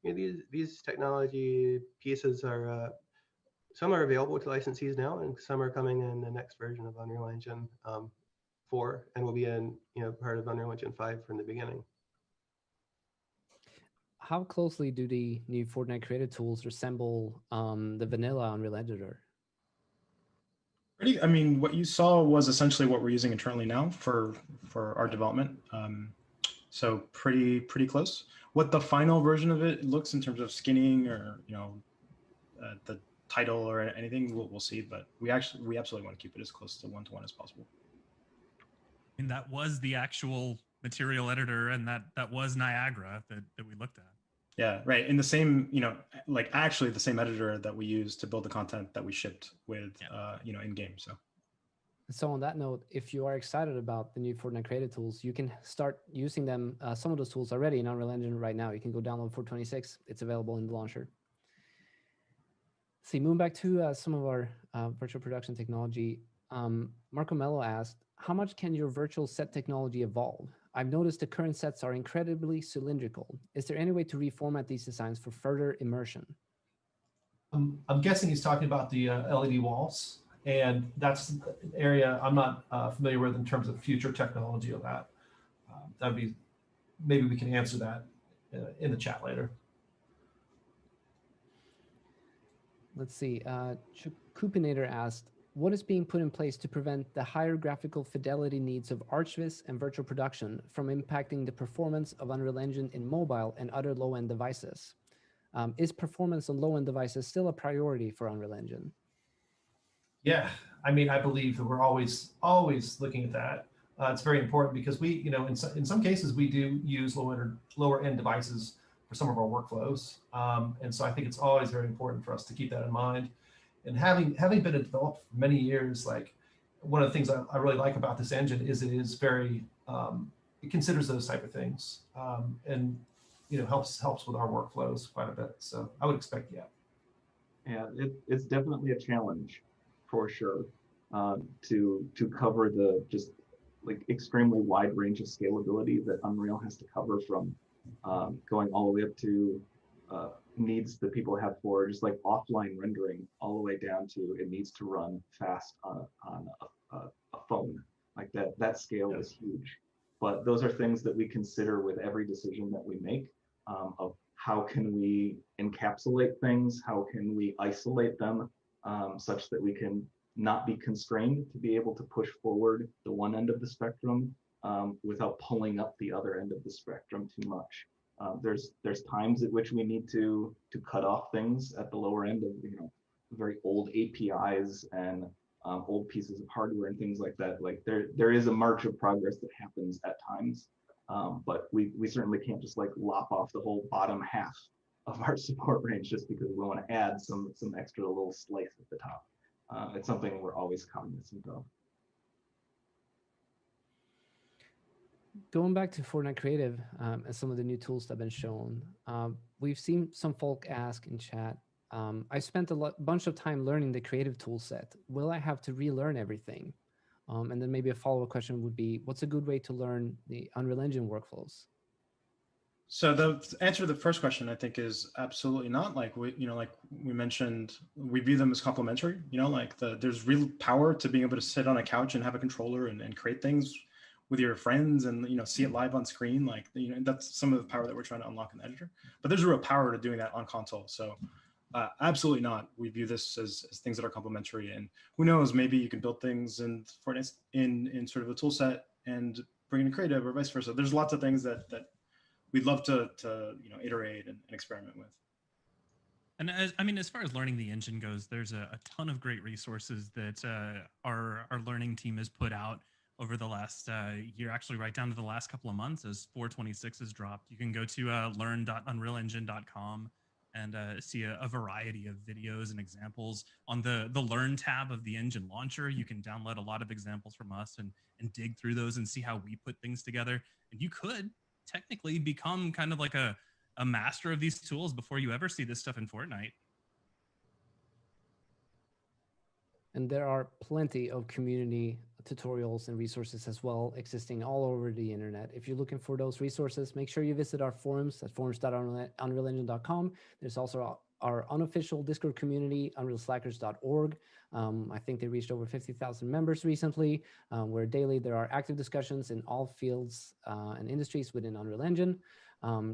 These technology pieces are some are available to licensees now, and some are coming in the next version of Unreal Engine 4, and will be in part of Unreal Engine 5 from the beginning. How closely do the new Fortnite Creative tools resemble the vanilla Unreal Editor? I mean, what you saw was essentially what we're using internally now for our development. So pretty close. What the final version of it looks in terms of skinning or the title or anything, we'll see. But we absolutely want to keep it as close to one-to-one as possible. And that was the actual material editor, and that was Niagara that we looked at. Yeah, right. In the same, actually the same editor that we used to build the content that we shipped with, in game. So on that note, if you are excited about the new Fortnite Creative tools, you can start using them. Some of those tools already in Unreal Engine right now. You can go download 426. It's available in the launcher. See, moving back to some of our virtual production technology, Marco Mello asked, how much can your virtual set technology evolve? I've noticed the current sets are incredibly cylindrical. Is there any way to reformat these designs for further immersion? I'm guessing he's talking about the LED walls, and that's an area I'm not familiar with in terms of future technology of that. That'd be, maybe we can answer that in the chat later. Let's see. Chupinator asked, what is being put in place to prevent the higher graphical fidelity needs of ArchViz and virtual production from impacting the performance of Unreal Engine in mobile and other low-end devices? Is performance on low-end devices still a priority for Unreal Engine? Yeah, I mean, I believe that we're always looking at that. It's very important because we, in some cases we do use lower end devices for some of our workflows. And so I think it's always very important for us to keep that in mind. And having been a developer for many years, like one of the things I really like about this engine is it is very, it considers those type of things, and helps with our workflows quite a bit. So I would expect, Yeah, it's definitely a challenge for sure, to cover the just like extremely wide range of scalability that Unreal has to cover, from going all the way up to needs that people have for just like offline rendering, all the way down to it needs to run fast on a phone. Like that scale is huge. But those are things that we consider with every decision that we make, of how can we encapsulate things, how can we isolate them, such that we can not be constrained to be able to push forward the one end of the spectrum, without pulling up the other end of the spectrum too much. There's times at which we need to cut off things at the lower end of very old APIs and old pieces of hardware and things like that. Like there is a march of progress that happens at times, but we certainly can't just like lop off the whole bottom half of our support range just because we want to add some extra little slice at the top. It's something we're always cognizant of. Going back to Fortnite Creative and some of the new tools that have been shown, we've seen some folk ask in chat, I spent a bunch of time learning the creative tool set. Will I have to relearn everything? And then maybe a follow-up question would be, what's a good way to learn the Unreal Engine workflows? So the answer to the first question, I think, is absolutely not. Like we mentioned, we view them as complementary. There's real power to being able to sit on a couch and have a controller and create things with your friends and see it live on screen. Like that's some of the power that we're trying to unlock in the editor. But there's a real power to doing that on console. So absolutely not. We view this as things that are complementary. And who knows, maybe you can build things in Fortnite in sort of a tool set and bring in creative or vice versa. There's lots of things that we'd love to iterate and experiment with. And as far as learning the engine goes, there's a ton of great resources that our learning team has put out over the last year, actually right down to the last couple of months as 4.26 has dropped. You can go to learn.unrealengine.com and see a variety of videos and examples. On the Learn tab of the engine launcher, you can download a lot of examples from us and dig through those and see how we put things together. And you could technically become kind of like a master of these tools before you ever see this stuff in Fortnite. And there are plenty of community tutorials and resources as well existing all over the internet. If you're looking for those resources, make sure you visit our forums at forums.unrealengine.com. There's also our unofficial Discord community, unrealslackers.org. I think they reached over 50,000 members recently, where daily there are active discussions in all fields and industries within Unreal Engine.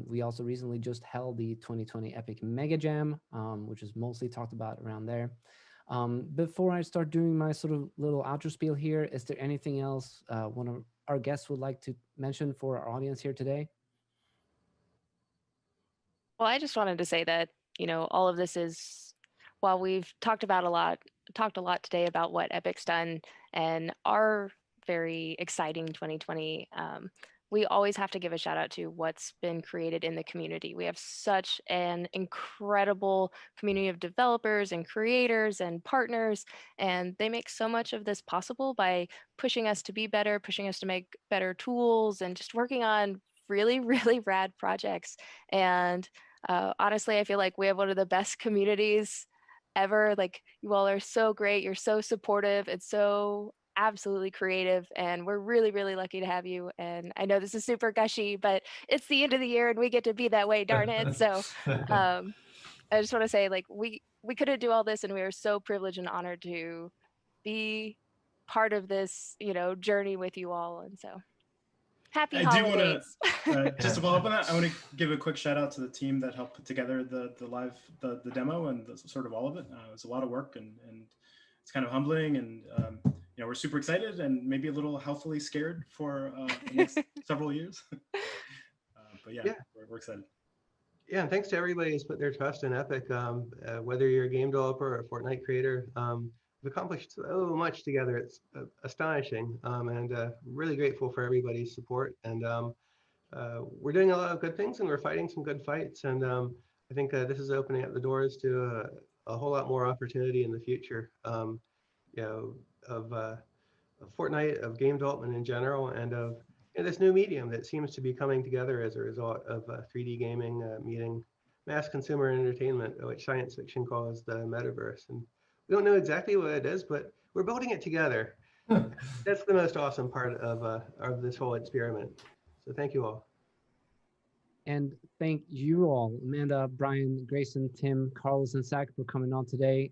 We also recently just held the 2020 Epic Mega Jam, which is mostly talked about around there. Before I start doing my sort of little outro spiel here, is there anything else one of our guests would like to mention for our audience here today? Well, I just wanted to say that, all of this is, while we've talked a lot today about what Epic's done and our very exciting 2020, we always have to give a shout out to what's been created in the community. We have such an incredible community of developers and creators and partners, and they make so much of this possible by pushing us to be better, pushing us to make better tools, and just working on really, really rad projects. And honestly, I feel like we have one of the best communities ever. Like, you all are so great. You're so supportive. It's so absolutely creative, and we're really, really lucky to have you. And I know this is super gushy, but it's the end of the year and we get to be that way, darn it. So I just want to say, like, we couldn't do all this, and we are so privileged and honored to be part of this, journey with you all. And so happy holidays. Do want to just to follow up on that, I want to give a quick shout out to the team that helped put together the demo and sort of all of it. It was a lot of work, and it's kind of humbling, and we're super excited and maybe a little healthily scared for the next several years. But yeah. We're excited. Yeah, and thanks to everybody who's put their trust in Epic, whether you're a game developer or a Fortnite creator. accomplished so much together. It's astonishing, and really grateful for everybody's support. And we're doing a lot of good things, and we're fighting some good fights. And I think this is opening up the doors to a whole lot more opportunity in the future. You know, of Fortnite, of game development in general, and of this new medium that seems to be coming together as a result of 3D gaming meeting mass consumer entertainment, which science fiction calls the metaverse. And we don't know exactly what it is, but we're building it together. That's the most awesome part of this whole experiment. So thank you all. And thank you all, Amanda, Brian, Grayson, Tim, Carlos, and Zach, for coming on today,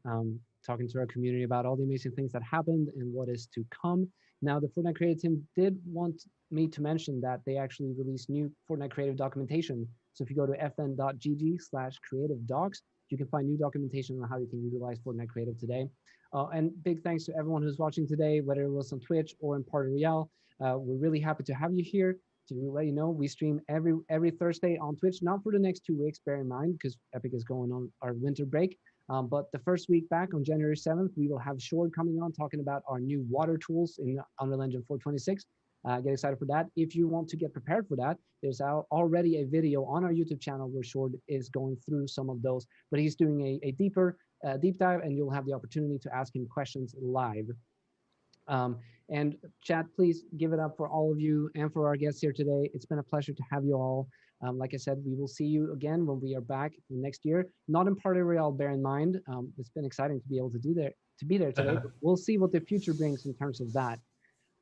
talking to our community about all the amazing things that happened and what is to come. Now, the Fortnite Creative team did want me to mention that they actually released new Fortnite Creative documentation. So if you go to fn.gg/creative docs, you can find new documentation on how you can utilize Fortnite Creative today. And big thanks to everyone who's watching today, whether it was on Twitch or in Party Royale. We're really happy to have you here. To let you know, we stream every Thursday on Twitch, not for the next 2 weeks, bear in mind, because Epic is going on our winter break. But the first week back on January 7th, we will have Short coming on talking about our new water tools in Unreal Engine 426. Get excited for that. If you want to get prepared for that, there's already a video on our YouTube channel where Short is going through some of those, but he's doing a deeper deep dive, and you'll have the opportunity to ask him questions live. And chat, please give it up for all of you and for our guests here today. It's been a pleasure to have you all. Like I said, we will see you again when we are back next year. Not in Party Royale, bear in mind. It's been exciting to be able to be there today. But we'll see what the future brings in terms of that.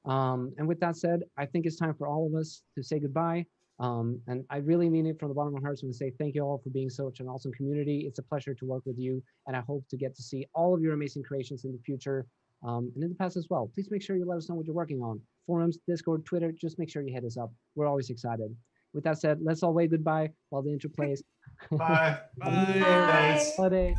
And with that said, I think it's time for all of us to say goodbye. And I really mean it from the bottom of my heart to say thank you all for being such an awesome community. It's a pleasure to work with you, and I hope to get to see all of your amazing creations in the future. And in the past as well. Please make sure you let us know what you're working on. Forums, Discord, Twitter, just make sure you hit us up. We're always excited. With that said, let's all wave goodbye while the intro plays. Bye. Bye. Holiday.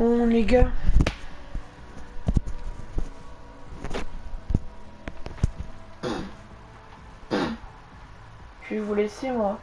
Bon les gars. Je vais vous laisser moi.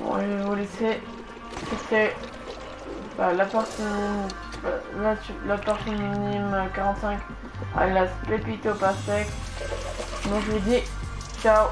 Bon, je vais vous laisser. C'était la personne minime 45 à la Pépito Pastek. Donc je vous dis ciao.